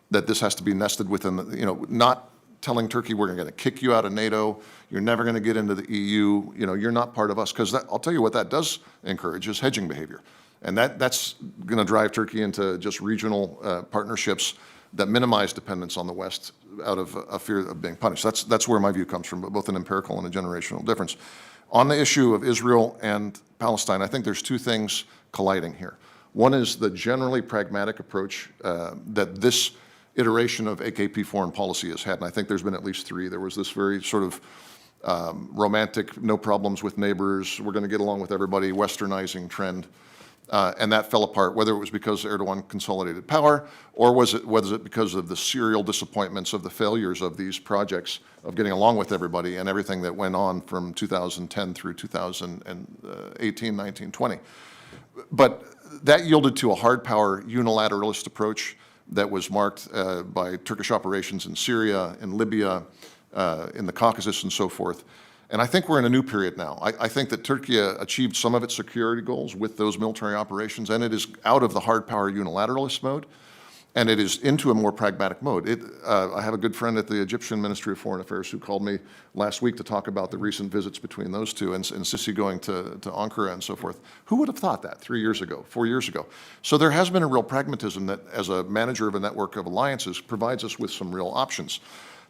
that this has to be nested within, not telling Turkey we're going to kick you out of NATO, you're never going to get into the EU, you're not part of us. Because I'll tell you what that does encourage is hedging behavior. And that's going to drive Turkey into just regional partnerships that minimize dependence on the West out of a fear of being punished. That's where my view comes from, both an empirical and a generational difference. On the issue of Israel and Palestine, I think there's 2 things colliding here. One is the generally pragmatic approach that this iteration of AKP foreign policy has had, and I think there's been at least 3. There was this very sort of romantic, no problems with neighbors, we're going to get along with everybody, westernizing trend, and that fell apart, whether it was because Erdogan consolidated power, or was it because of the serial disappointments of the failures of these projects of getting along with everybody and everything that went on from 2010 through 2018, 19, 20. But that yielded to a hard power unilateralist approach that was marked by Turkish operations in Syria, in Libya, in the Caucasus, and so forth. And I think we're in a new period now. I think that Turkey achieved some of its security goals with those military operations, and it is out of the hard power unilateralist mode, and it is into a more pragmatic mode. I have a good friend at the Egyptian Ministry of Foreign Affairs who called me last week to talk about the recent visits between those two and Sisi going to Ankara and so forth. Who would have thought that 3 years ago, 4 years ago? So there has been a real pragmatism that, as a manager of a network of alliances, provides us with some real options.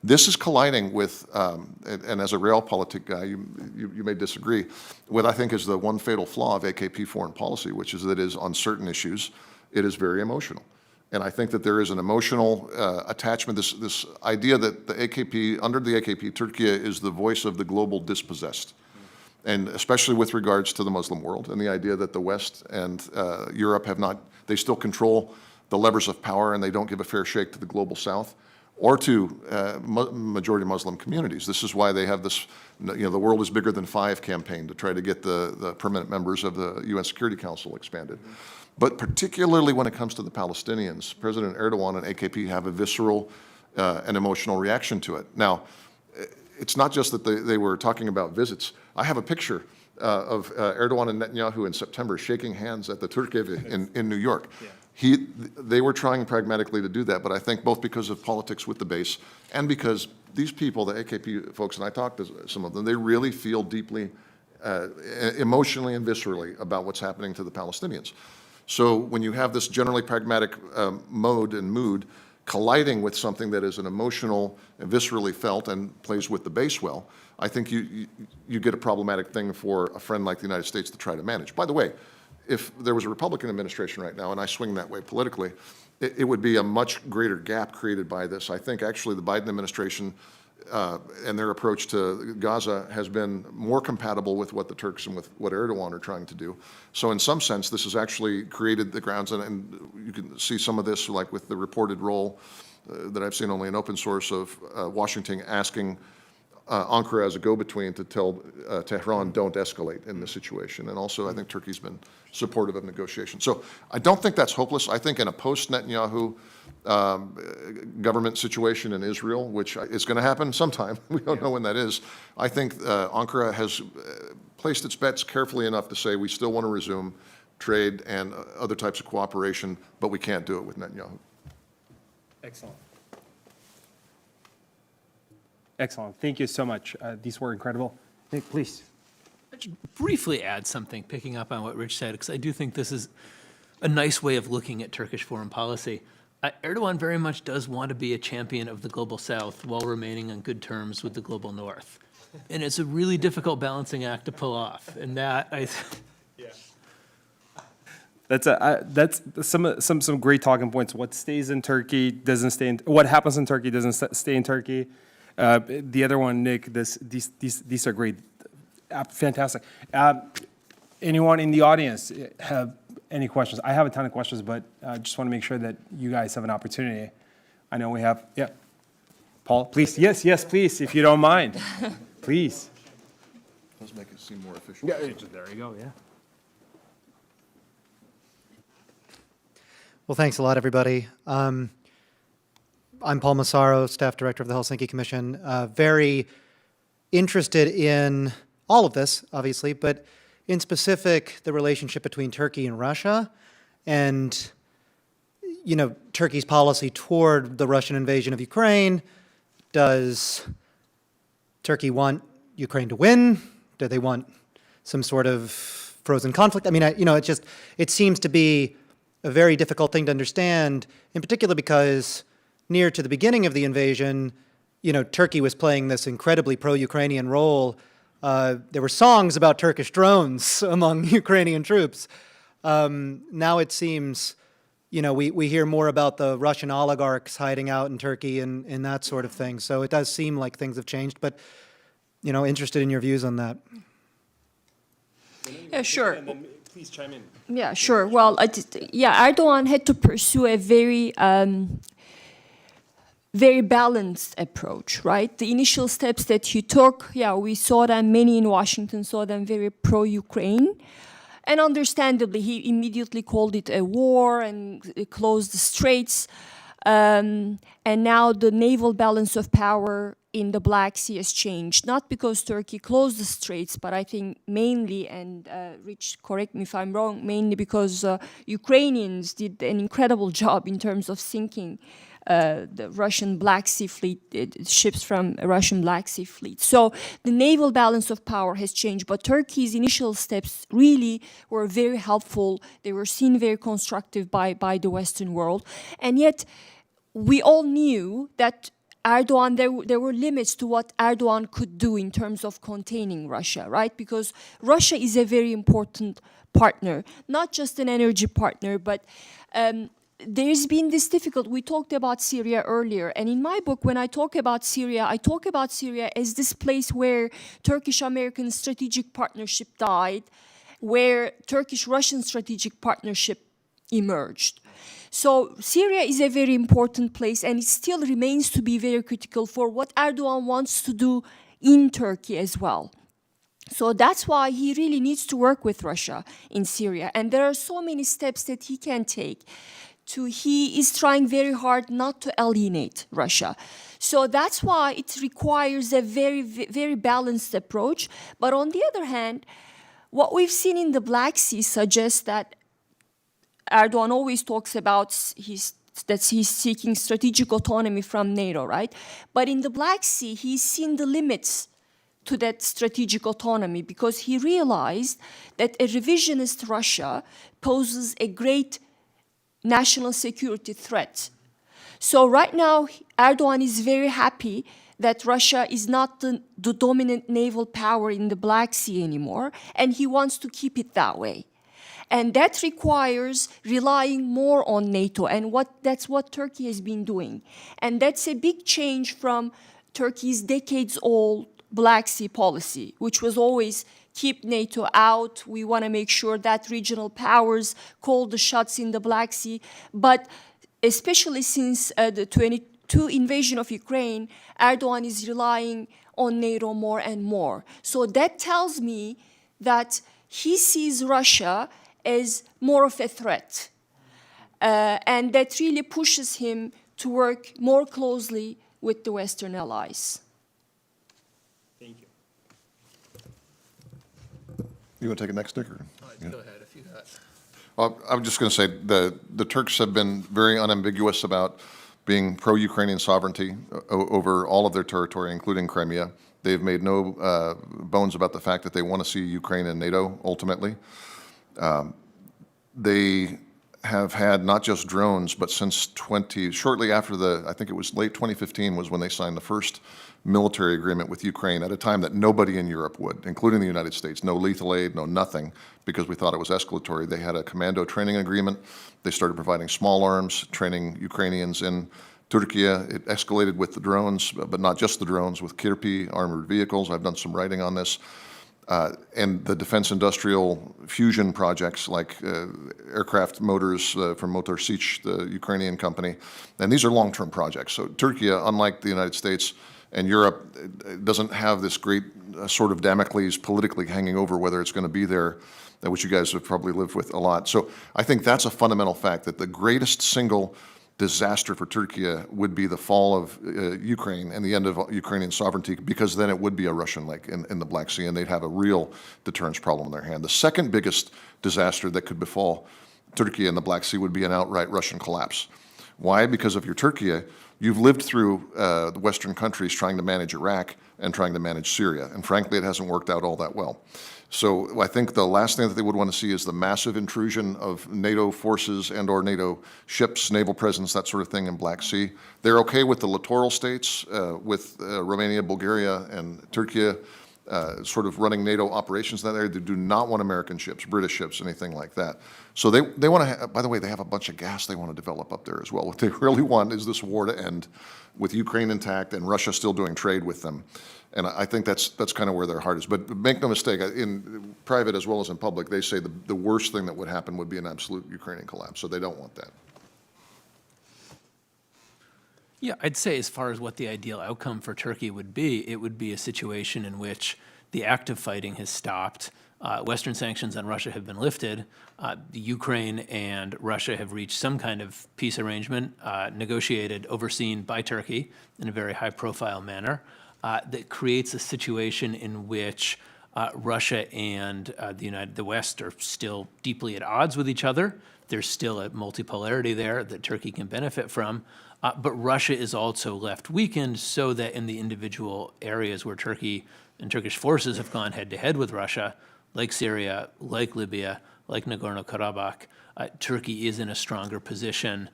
This is colliding with, and as a realpolitik guy, you may disagree, what I think is the one fatal flaw of AKP foreign policy, which is that it is on certain issues, it is very emotional. And I think that there is an emotional attachment, this idea that the AKP, under the AKP, Turkey is the voice of the global dispossessed. And especially with regards to the Muslim world, and the idea that the West and Europe have not, they still control the levers of power, and they don't give a fair shake to the global South or to majority Muslim communities. This is why they have this, the world is bigger than five campaign to try to get the permanent members of the UN Security Council expanded. But particularly when it comes to the Palestinians, President Erdogan and AKP have a visceral and emotional reaction to it. Now, it's not just that they were talking about visits. I have a picture of Erdogan and Netanyahu in September shaking hands at the Türkiye in New York. Yeah. They were trying pragmatically to do that, but I think both because of politics with the base and because these people, the AKP folks, and I talked to some of them, they really feel deeply, emotionally and viscerally about what's happening to the Palestinians. So when you have this generally pragmatic mode and mood colliding with something that is an emotional and viscerally felt and plays with the base well, I think you get a problematic thing for a friend like the United States to try to manage. By the way, if there was a Republican administration right now, and I swing that way politically, it would be a much greater gap created by this. I think actually the Biden administration and their approach to Gaza has been more compatible with what the Turks and with what Erdogan are trying to do. So in some sense, this has actually created the grounds, and you can see some of this like with the reported role that I've seen only in open source of Washington asking Ankara as a go-between to tell Tehran don't escalate in this situation. And also I think Turkey's been supportive of negotiations. So I don't think that's hopeless. I think in a post-Netanyahu government situation in Israel, which is going to happen sometime, we don't know when that is, I think Ankara has placed its bets carefully enough to say we still want to resume trade and other types of cooperation, but we can't do it with Netanyahu. Excellent. Excellent. Thank you so much. These were incredible. Nick, please. I'll just briefly add something, picking up on what Rich said, because I do think this is a nice way of looking at Turkish foreign policy. Erdogan very much does want to be a champion of the global South while remaining on good terms with the global North. And it's a really difficult balancing act to pull off. And that, That's some great talking points. What stays in Turkey doesn't stay in. What happens in Turkey doesn't stay in Turkey. The other one, Nick. These are great, fantastic. Anyone in the audience have any questions? I have a ton of questions, but just want to make sure that you guys have an opportunity. I know we have. Yeah, Paul, please. Yes, please, if you don't mind, please. Let's make it seem more official. Yeah, there you go. Yeah. Well, thanks a lot, everybody. I'm Paul Massaro, Staff Director of the Helsinki Commission. Very interested in all of this, obviously, but in specific, the relationship between Turkey and Russia and, Turkey's policy toward the Russian invasion of Ukraine. Does Turkey want Ukraine to win? Do they want some sort of frozen conflict? I mean, it seems to be a very difficult thing to understand, in particular because near to the beginning of the invasion, Turkey was playing this incredibly pro-Ukrainian role. There were songs about Turkish drones among Ukrainian troops. Now it seems, we hear more about the Russian oligarchs hiding out in Turkey and that sort of thing. So it does seem like things have changed, but, interested in your views on that. Yeah, sure. And then please chime in. Yeah, sure. Well, Erdogan had to pursue a very balanced approach, right? The initial steps that he took, we saw them, many in Washington saw them very pro-Ukraine. And understandably, he immediately called it a war and closed the straits. And now the naval balance of power in the Black Sea has changed, not because Turkey closed the straits, but I think mainly, and Rich, correct me if I'm wrong, mainly because Ukrainians did an incredible job in terms of sinking the Russian Black Sea fleet, ships from a Russian Black Sea fleet. So the naval balance of power has changed, but Turkey's initial steps really were very helpful. They were seen very constructive by the Western world. And yet, we all knew that Erdogan, there were limits to what Erdogan could do in terms of containing Russia, right? Because Russia is a very important partner, not just an energy partner, but there's been this difficult, we talked about Syria earlier, and in my book, when I talk about Syria as this place where Turkish-American strategic partnership died, where Turkish-Russian strategic partnership emerged. So Syria is a very important place, and it still remains to be very critical for what Erdogan wants to do in Turkey as well. So that's why he really needs to work with Russia in Syria. And there are so many steps that he can take. He is trying very hard not to alienate Russia. So that's why it requires a very, very balanced approach. But on the other hand, what we've seen in the Black Sea suggests that Erdogan always talks about that he's seeking strategic autonomy from NATO, right? But in the Black Sea, he's seen the limits to that strategic autonomy because he realized that a revisionist Russia poses a great national security threat. So right now, Erdogan is very happy that Russia is not the dominant naval power in the Black Sea anymore, and he wants to keep it that way. And that requires relying more on NATO, and that's what Turkey has been doing. And that's a big change from Turkey's decades-old Black Sea policy, which was always keep NATO out. We want to make sure that regional powers call the shots in the Black Sea. But especially since the 22 invasion of Ukraine, Erdogan is relying on NATO more and more. So that tells me that he sees Russia as more of a threat. And that really pushes him to work more closely with the Western allies. Thank you. You want to take it next, Nick? Or? Go ahead if you got. Well, I'm just going to say the Turks have been very unambiguous about being pro-Ukrainian sovereignty over all of their territory, including Crimea. They've made no bones about the fact that they want to see Ukraine in NATO ultimately. They have had not just drones, but since shortly after I think it was late 2015 was when they signed the first military agreement with Ukraine at a time that nobody in Europe would, including the United States. No lethal aid, no nothing, because we thought it was escalatory. They had a commando training agreement. They started providing small arms, training Ukrainians in Türkiye. It escalated with the drones, but not just the drones, with Kirpi armored vehicles. I've done some writing on this. And the defense industrial fusion projects like aircraft motors from Motor Sich, the Ukrainian company. And these are long-term projects. So Türkiye, unlike the United States and Europe, doesn't have this great sort of Damocles politically hanging over whether it's going to be there, which you guys have probably lived with a lot. So I think that's a fundamental fact, that the greatest single disaster for Türkiye would be the fall of Ukraine and the end of Ukrainian sovereignty, because then it would be a Russian lake in the Black Sea, and they'd have a real deterrence problem in their hand. The second biggest disaster that could befall Türkiye in the Black Sea would be an outright Russian collapse. Why? Because if you're Türkiye, you've lived through the Western countries trying to manage Iraq and trying to manage Syria, and frankly, it hasn't worked out all that well. So I think the last thing that they would want to see is the massive intrusion of NATO forces and or NATO ships, naval presence, that sort of thing in Black Sea. They're okay with the littoral states, with Romania, Bulgaria, and Türkiye sort of running NATO operations in that area. They do not want American ships, British ships, anything like that. So they want to, by the way, they have a bunch of gas they want to develop up there as well. What they really want is this war to end with Ukraine intact and Russia still doing trade with them. And I think that's kind of where their heart is. But make no mistake, in private as well as in public, they say the worst thing that would happen would be an absolute Ukrainian collapse. So they don't want that. Yeah, I'd say as far as what the ideal outcome for Turkey would be, it would be a situation in which the active fighting has stopped. Western sanctions on Russia have been lifted. Ukraine and Russia have reached some kind of peace arrangement, negotiated, overseen by Turkey in a very high-profile manner. That creates a situation in which Russia and the West are still deeply at odds with each other. There's still a multipolarity there that Turkey can benefit from. But Russia is also left weakened so that in the individual areas where Turkey and Turkish forces have gone head-to-head with Russia, like Syria, like Libya, like Nagorno-Karabakh, Turkey is in a stronger position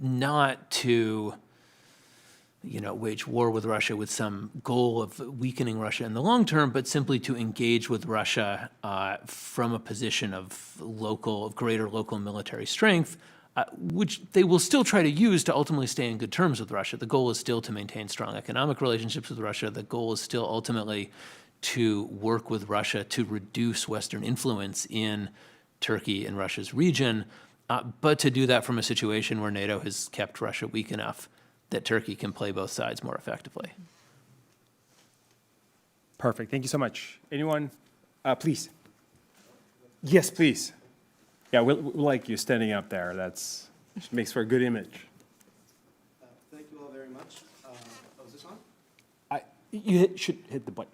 not to wage war with Russia with some goal of weakening Russia in the long term, but simply to engage with Russia from a position of greater local military strength which they will still try to use to ultimately stay in good terms with Russia. The goal is still to maintain strong economic relationships with Russia. The goal is still ultimately to work with Russia to reduce Western influence in Turkey and Russia's region, but to do that from a situation where NATO has kept Russia weak enough that Turkey can play both sides more effectively. Perfect. Thank you so much. Anyone? Please. Yes, please. Yeah, we like you standing up there. That's makes for a good image. Thank you all very much. Is this on? Should hit the button.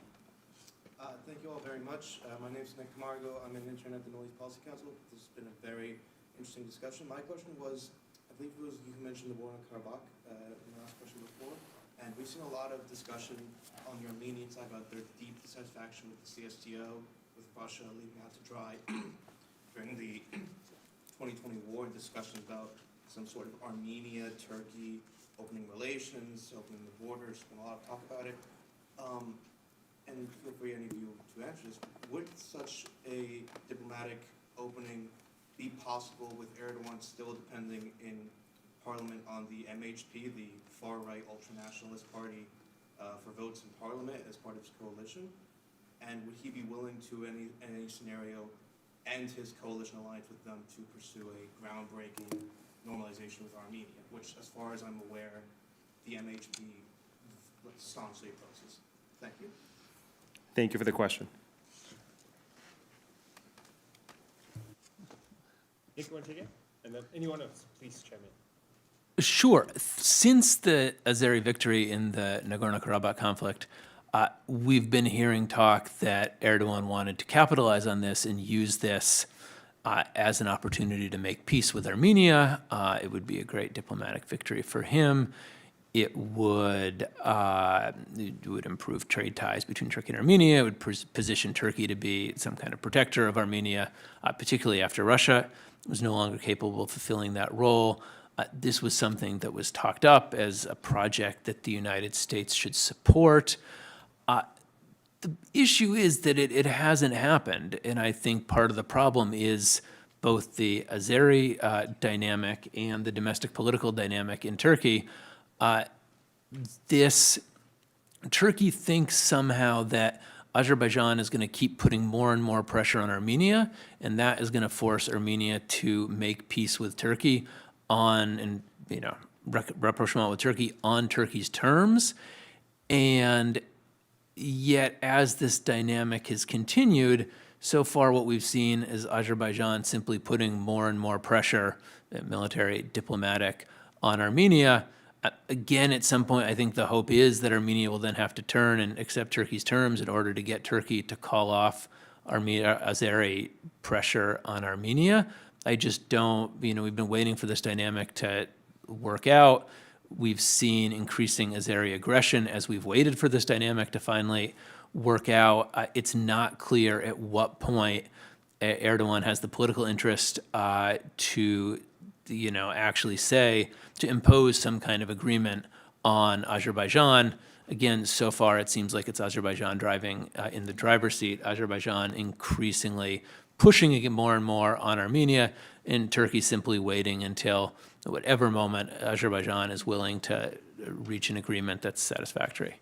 Thank you all very much. My name is Nick Camargo. I'm an intern at the Middle East Policy Council. This has been a very interesting discussion. My question was, I believe it was you who mentioned the war in Karabakh in the last question before, and we've seen a lot of discussion on the Armenian side about their deep dissatisfaction with the CSTO, with Russia leaving out to dry during the 2020 war, and discussions about some sort of Armenia-Turkey opening relations, opening the borders. Been a lot of talk about it. And feel free, any of you, to answer this. Would such a diplomatic opening be possible with Erdogan still depending in Parliament on the MHP, the far-right ultranationalist party, for votes in Parliament as part of his coalition? And would he be willing to, in any scenario, end his coalition alliance with them to pursue a groundbreaking normalization with Armenia, which, as far as I'm aware, the MHP staunchly opposes? Thank you. Thank you for the question. Nick, you want to take it? And then anyone else, please chime in. Sure. Since the Azeri victory in the Nagorno-Karabakh conflict, we've been hearing talk that Erdogan wanted to capitalize on this and use this as an opportunity to make peace with Armenia. It would be a great diplomatic victory for him. It would improve trade ties between Turkey and Armenia. It would position Turkey to be some kind of protector of Armenia, particularly after Russia was no longer capable of fulfilling that role. This was something that was talked up as a project that the United States should support. The issue is that it hasn't happened, and I think part of the problem is both the Azeri dynamic and the domestic political dynamic in Turkey. Turkey thinks somehow that Azerbaijan is going to keep putting more and more pressure on Armenia, and that is going to force Armenia to make peace with Turkey rapprochement with Turkey on Turkey's terms. And yet, as this dynamic has continued, so far what we've seen is Azerbaijan simply putting more and more pressure, military, diplomatic, on Armenia. Again, at some point, I think the hope is that Armenia will then have to turn and accept Turkey's terms in order to get Turkey to call off Azeri pressure on Armenia. I just don't, we've been waiting for this dynamic to work out. We've seen increasing Azeri aggression as we've waited for this dynamic to finally work out. It's not clear at what point Erdogan has the political interest to actually to impose some kind of agreement on Azerbaijan. Again, so far it seems like it's Azerbaijan driving in the driver's seat, Azerbaijan increasingly pushing it more and more on Armenia, and Turkey simply waiting until whatever moment Azerbaijan is willing to reach an agreement that's satisfactory.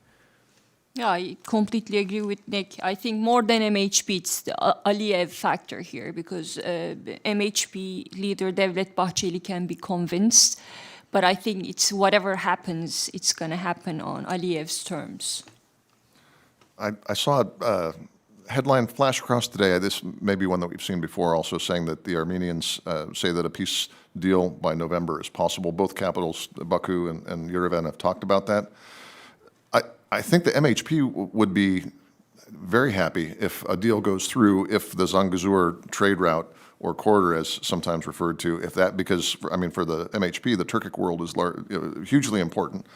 Yeah, I completely agree with Nick. I think more than MHP, it's the Aliyev factor here, because MHP leader Devlet Bahçeli can be convinced, but I think it's whatever happens, it's going to happen on Aliyev's terms. I saw a headline flash across today. This may be one that we've seen before, also saying that the Armenians say that a peace deal by November is possible. Both capitals, Baku and Yerevan, have talked about that. I think the MHP would be very happy if a deal goes through, if the Zangezur trade route or corridor, as sometimes referred to, because for the MHP, the Turkic world is hugely important.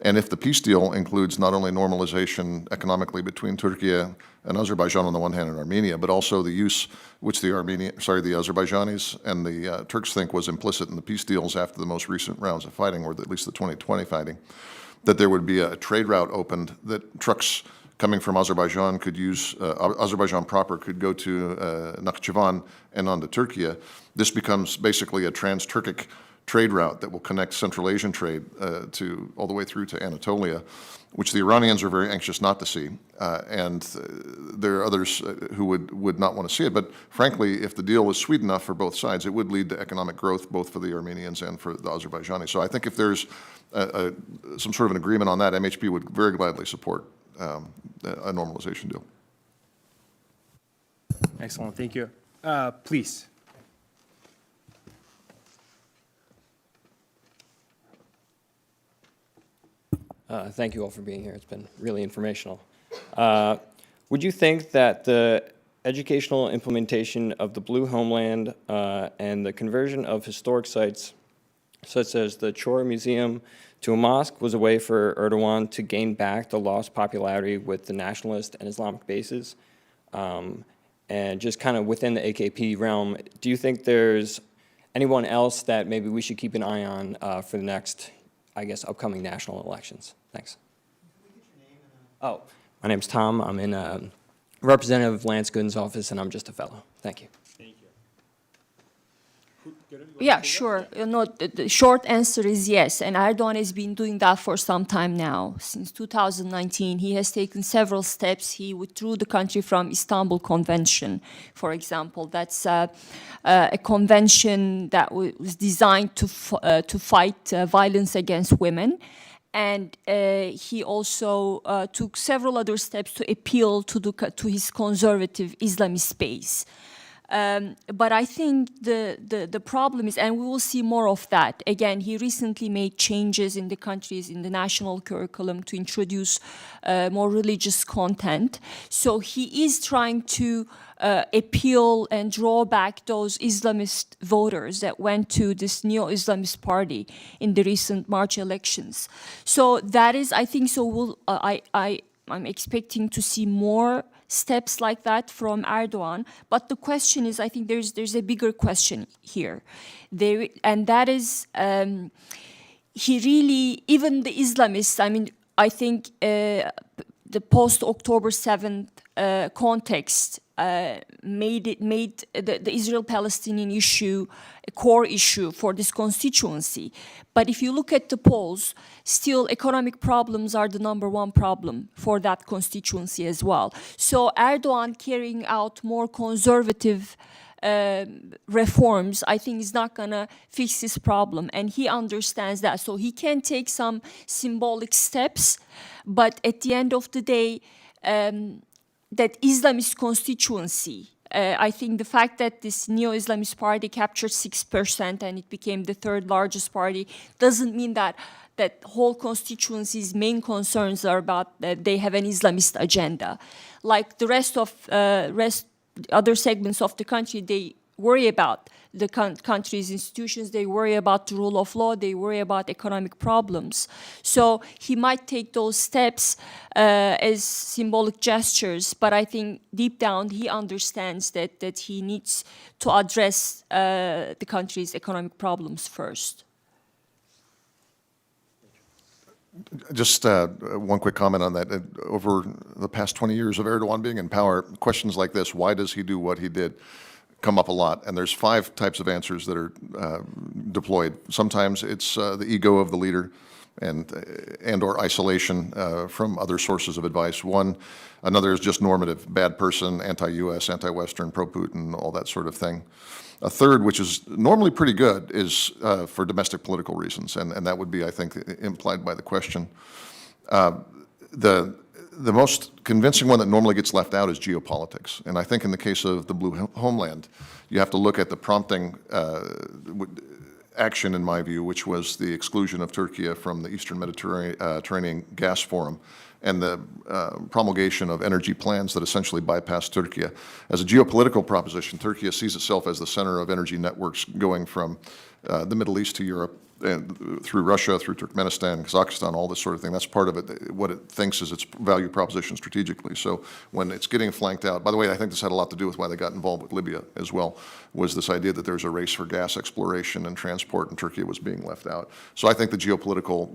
And if the peace deal includes not only normalization economically between Turkey and Azerbaijan on the one hand and Armenia, but also the use which the Azerbaijanis and the Turks think was implicit in the peace deals after the most recent rounds of fighting, or at least the 2020 fighting, that there would be a trade route opened, that trucks coming from Azerbaijan could use, Azerbaijan proper could go to Nakhchivan and on to Turkey. This becomes basically a trans-Turkic trade route that will connect Central Asian trade to all the way through to Anatolia, which the Iranians are very anxious not to see, and there are others who would not want to see it. But frankly, if the deal was sweet enough for both sides, it would lead to economic growth both for the Armenians and for the Azerbaijanis. So I think if there's some sort of an agreement on that, MHP would very gladly support a normalization deal. Excellent, thank you. Please. Thank you all for being here. It's been really informational. Would you think that the educational implementation of the Blue Homeland and the conversion of historic sites, such as the Chor Museum, to a mosque was a way for Erdogan to gain back the lost popularity with the nationalist and Islamic bases? And just kind of within the AKP realm, do you think there's anyone else that maybe we should keep an eye on for the next, I guess, upcoming national elections? Thanks. Oh, my name's Tom. I'm in Representative Lance Gooden's office, and I'm just a fellow. Thank you. Yeah, sure. No, the short answer is yes, and Erdogan has been doing that for some time now. Since 2019, he has taken several steps. He withdrew the country from Istanbul Convention, for example. That's a convention that was designed to fight violence against women. And he also took several other steps to appeal to his conservative Islamist base. But I think the problem is, and we will see more of that. Again, he recently made changes in the countries, in the national curriculum to introduce more religious content. So he is trying to appeal and draw back those Islamist voters that went to this neo-Islamist party in the recent March elections. So that is, I think, so I'm expecting to see more steps like that from Erdogan. But the question is, I think there's a bigger question here. And that is, he really, even the Islamists, I mean, I think the post-October 7th context made the Israel-Palestinian issue a core issue for this constituency. But if you look at the polls, still economic problems are the #1 problem for that constituency as well. So Erdogan carrying out more conservative reforms, I think is not gonna fix this problem, and he understands that. So he can take some symbolic steps, but at the end of the day, that Islamist constituency, I think the fact that this neo-Islamist party captured 6% and it became the 3rd largest party doesn't mean that whole constituency's main concerns are about that they have an Islamist agenda. Like the rest of other segments of the country, they worry about the country's institutions, they worry about the rule of law, they worry about economic problems. So he might take those steps as symbolic gestures, but I think deep down he understands that he needs to address the country's economic problems first. Just one quick comment on that. Over the past 20 years of Erdogan being in power, questions like this, why does he do what he did, come up a lot. And there's 5 types of answers that are deployed. Sometimes it's the ego of the leader and or isolation from other sources of advice. Another is just normative, bad person, anti-US, anti-Western, pro-Putin, all that sort of thing. A third, which is normally pretty good, is for domestic political reasons, and that would be, I think, implied by the question. The most convincing one that normally gets left out is geopolitics, and I think in the case of the Blue Homeland, you have to look at the prompting action, in my view, which was the exclusion of Turkey from the Eastern Mediterranean Gas Forum, and the promulgation of energy plans that essentially bypass Turkey. As a geopolitical proposition, Turkey sees itself as the center of energy networks going from the Middle East to Europe, through Russia, through Turkmenistan, Kazakhstan, all this sort of thing. That's part of it. What it thinks is its value proposition strategically. So when it's getting flanked out, by the way, I think this had a lot to do with why they got involved with Libya as well, was this idea that there's a race for gas exploration and transport, and Turkey was being left out. So I think the geopolitical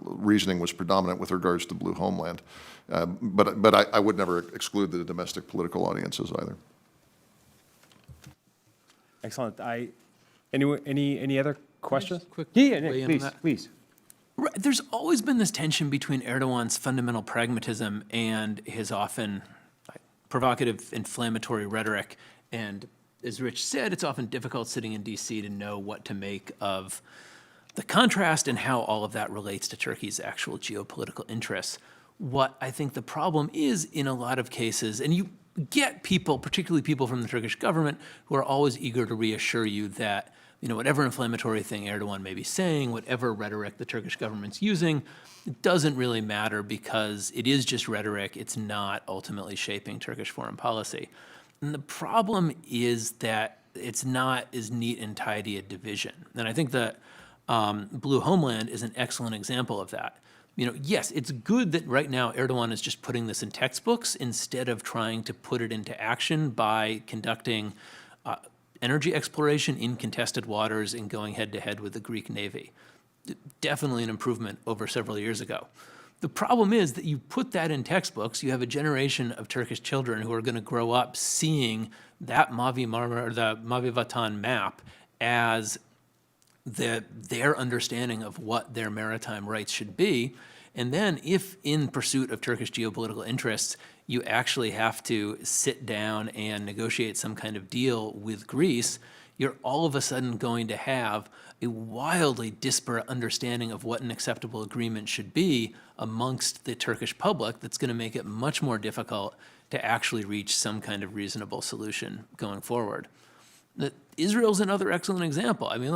reasoning was predominant with regards to Blue Homeland. But I would never exclude the domestic political audiences either. Excellent. Any other questions? quick Yeah, weigh in on please, that? please. Right, there's always been this tension between Erdogan's fundamental pragmatism and his often provocative, inflammatory rhetoric. And as Rich said, it's often difficult sitting in DC to know what to make of the contrast and how all of that relates to Turkey's actual geopolitical interests. What I think the problem is in a lot of cases, and you get people, particularly people from the Turkish government, who are always eager to reassure you that, you know, whatever inflammatory thing Erdogan may be saying, whatever rhetoric the Turkish government's using, it doesn't really matter because it is just rhetoric. It's not ultimately shaping Turkish foreign policy. And the problem is that it's not as neat and tidy a division. And I think that Blue Homeland is an excellent example of that. You know, yes, it's good that right now Erdogan is just putting this in textbooks instead of trying to put it into action by conducting energy exploration in contested waters and going head-to-head with the Greek Navy. Definitely an improvement over several years ago. The problem is that you put that in textbooks, you have a generation of Turkish children who are going to grow up seeing that Mavi Marmara, or the Mavi Vatan map as their understanding of what their maritime rights should be. And then if in pursuit of Turkish geopolitical interests, you actually have to sit down and negotiate some kind of deal with Greece, you're all of a sudden going to have a wildly disparate understanding of what an acceptable agreement should be amongst the Turkish public that's going to make it much more difficult to actually reach some kind of reasonable solution going forward. Israel's another excellent example. I mean,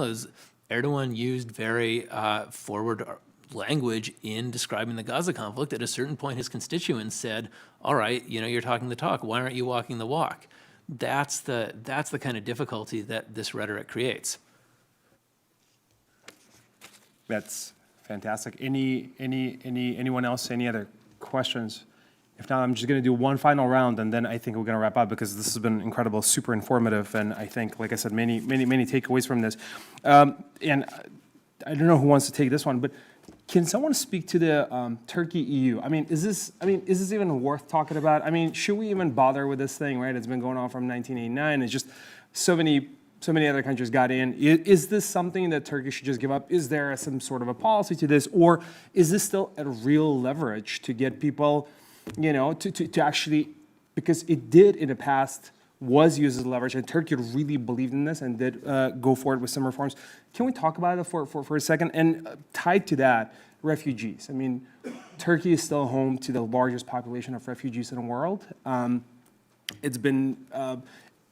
Erdogan used very forward language in describing the Gaza conflict. At a certain point, his constituents said, all right, you know, you're talking the talk. Why aren't you walking the walk? That's the kind of difficulty that this rhetoric creates. That's fantastic. Anyone else? Any other questions? If not, I'm just going to do one final round, and then I think we're going to wrap up because this has been incredible, super informative, and I think, like I said, many takeaways from this. And I don't know who wants to take this one, but can someone speak to the Turkey-EU? I mean, is this even worth talking about? I mean, should we even bother with this thing, right? It's been going on from 1989. It's just so many other countries got in. Is this something that Turkey should just give up? Is there some sort of a policy to this? Or is this still a real leverage to get people, you know, to actually, because it did in the past, was used as leverage, and Turkey really believed in this and did go forward with some reforms. Can we talk about it for a second? And tied to that, refugees. I mean, Turkey is still home to the largest population of refugees in the world.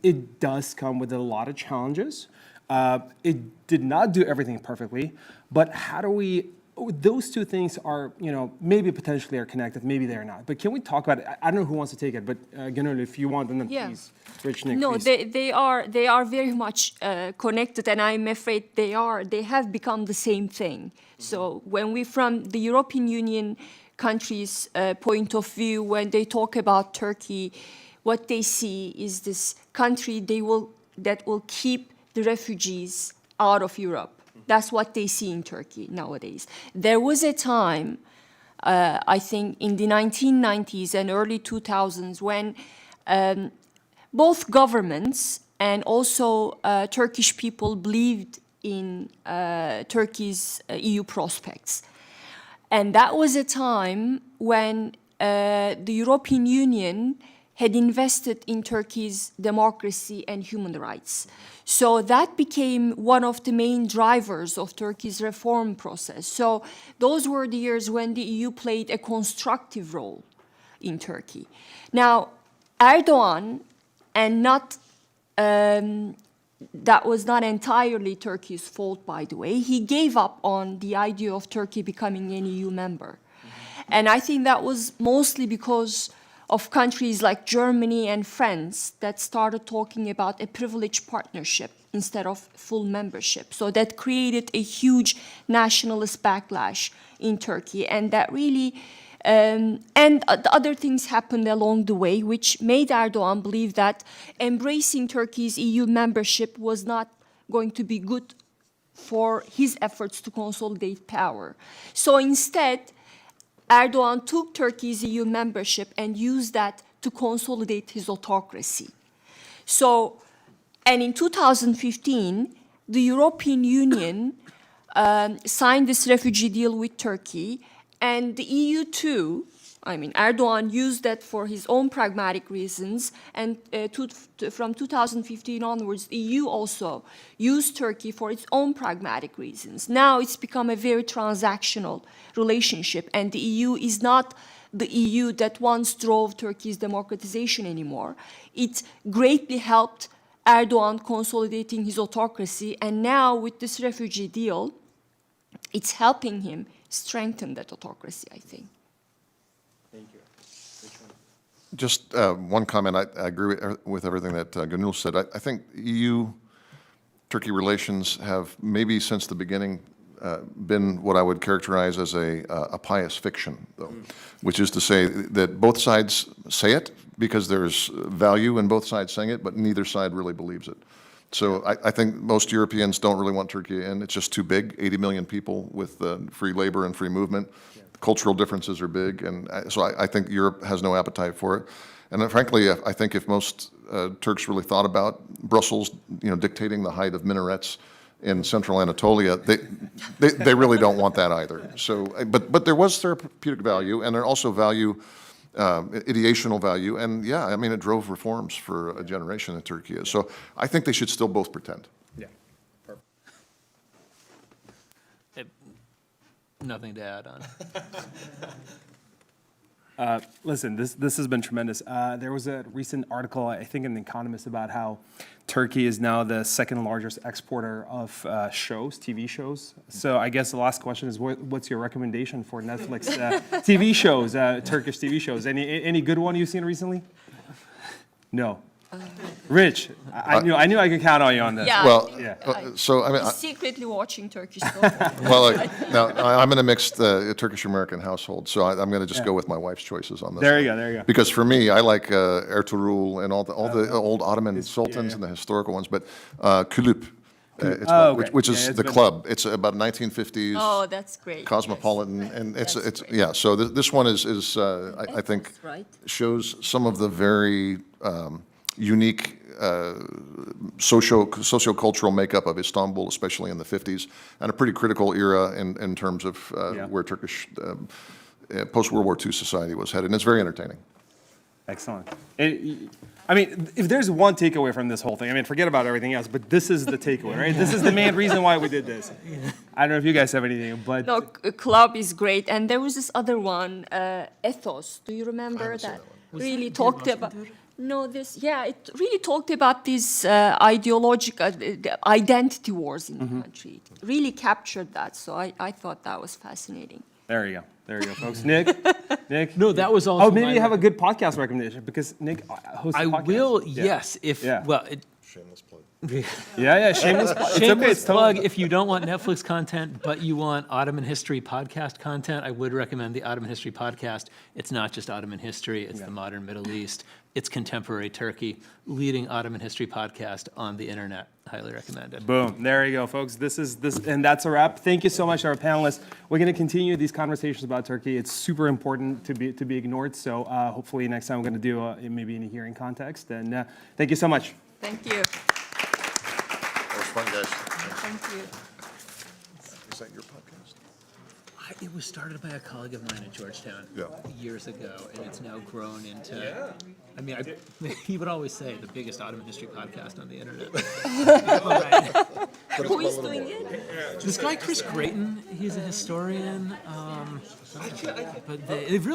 It does come with a lot of challenges. It did not do everything perfectly, but how do we, those two things are, you know, maybe potentially are connected, maybe they're not. But can we talk about it? I don't know who wants to take it, but Gönül, if you want, then Yeah. please. Rich, Nick, No, please. they are very much connected, and I'm afraid they have become the same thing. So when we, from the European Union countries' point of view, when they talk about Turkey, what they see is this country that will keep the refugees out of Europe. That's what they see in Turkey nowadays. There was a time, I think in the 1990s and early 2000s, when both governments and also Turkish people believed in Turkey's EU prospects. And that was a time when the European Union had invested in Turkey's democracy and human rights. So that became one of the main drivers of Turkey's reform process. So those were the years when the EU played a constructive role in Turkey. Now, Erdogan, and not that was not entirely Turkey's fault, by the way, he gave up on the idea of Turkey becoming an EU member. And I think that was mostly because of countries like Germany and France that started talking about a privileged partnership instead of full membership. So that created a huge nationalist backlash in Turkey, and that really, and the other things happened along the way, which made Erdogan believe that embracing Turkey's EU membership was not going to be good for his efforts to consolidate power. So instead, Erdogan took Turkey's EU membership and used that to consolidate his autocracy. So, and in 2015, the European Union signed this refugee deal with Turkey, and the EU too. I mean, Erdogan used that for his own pragmatic reasons, and from 2015 onwards, the EU also used Turkey for its own pragmatic reasons. Now it's become a very transactional relationship, and the EU is not the EU that once drove Turkey's democratization anymore. It greatly helped Erdogan consolidating his autocracy, and now with this refugee deal, it's helping him strengthen that autocracy, I think. Just one comment. I agree with everything that Gönül said. I think EU-Turkey relations have maybe since the beginning been what I would characterize as a pious fiction, though, which is to say that both sides say it because there's value in both sides saying it, but neither side really believes it. So I think most Europeans don't really want Turkey in. It's just too big, 80 million people with free labor and free movement. Cultural differences are big, and so I think Europe has no appetite for it. And frankly, I think if most Turks really thought about Brussels, dictating the height of minarets in central Anatolia, they really don't want that either. So, but there was therapeutic value, and there also value, ideational value, and yeah, I mean, it drove reforms for a generation in Turkey. So I think they should still both pretend. Yeah. Nothing to add on. Listen, this has been tremendous. There was a recent article, I think, in The Economist about how Turkey is now the second largest exporter of shows, TV shows. So I guess the last question is, what's your recommendation for Netflix TV shows, Turkish TV shows? Any good one you've seen recently? No. Rich, I knew I could count on you on this. Yeah. Well, Yeah. so I mean, He's secretly watching Turkish soap. well, now I'm in a mixed Turkish-American household, so I'm going to just go with my wife's choices on this. There you go. Because for me, I like Ertuğrul and all the old Ottoman sultans and the historical ones, but Kulüp, okay. which is it's the been- club. It's about 1950s. Oh, that's great. Cosmopolitan, and it's great. yeah. So this one is I think right? shows some of the very unique socio-cultural makeup of Istanbul, especially in the 50s, and a pretty critical era in terms of where Turkish post-World War II society was headed. And it's very entertaining. Excellent. I mean, if there's one takeaway from this whole thing, I mean, forget about everything else, but this is the takeaway, right? This is the main reason why we did this. I don't know if you guys have anything, but... No, Club is great. And there was this other one, Ethos. Do you remember that? Really talked about... No, it really talked about these ideological identity wars in the country. It really captured that, so I thought that was fascinating. There you go, folks. Nick? No, that was also Oh, maybe my you have a good podcast recommendation, because Nick hosts a I podcast. will, Yeah. yes. If Yeah. well, Shameless plug. Yeah, shameless plug. It's okay, shameless it's totally- plug. If you don't want Netflix content, but you want Ottoman history podcast content, I would recommend the Ottoman history podcast. It's not just Ottoman history; it's the modern Middle East, it's contemporary Turkey. Leading Ottoman history podcast on the internet. Highly recommended. Boom. There you go, folks. And that's a wrap. Thank you so much to our panelists. We're going to continue these conversations about Turkey. It's super important to be ignored. So hopefully next time we're going to do maybe in a hearing context. And thank you so much. Thank you. That was fun, guys. Thank you. Is that your podcast? It was started by a colleague of mine at Georgetown years ago, and it's now grown into. I mean, he would always say the biggest Ottoman history podcast on the internet. Who is doing it? This guy Chris Creighton, he's a historian, but they've really.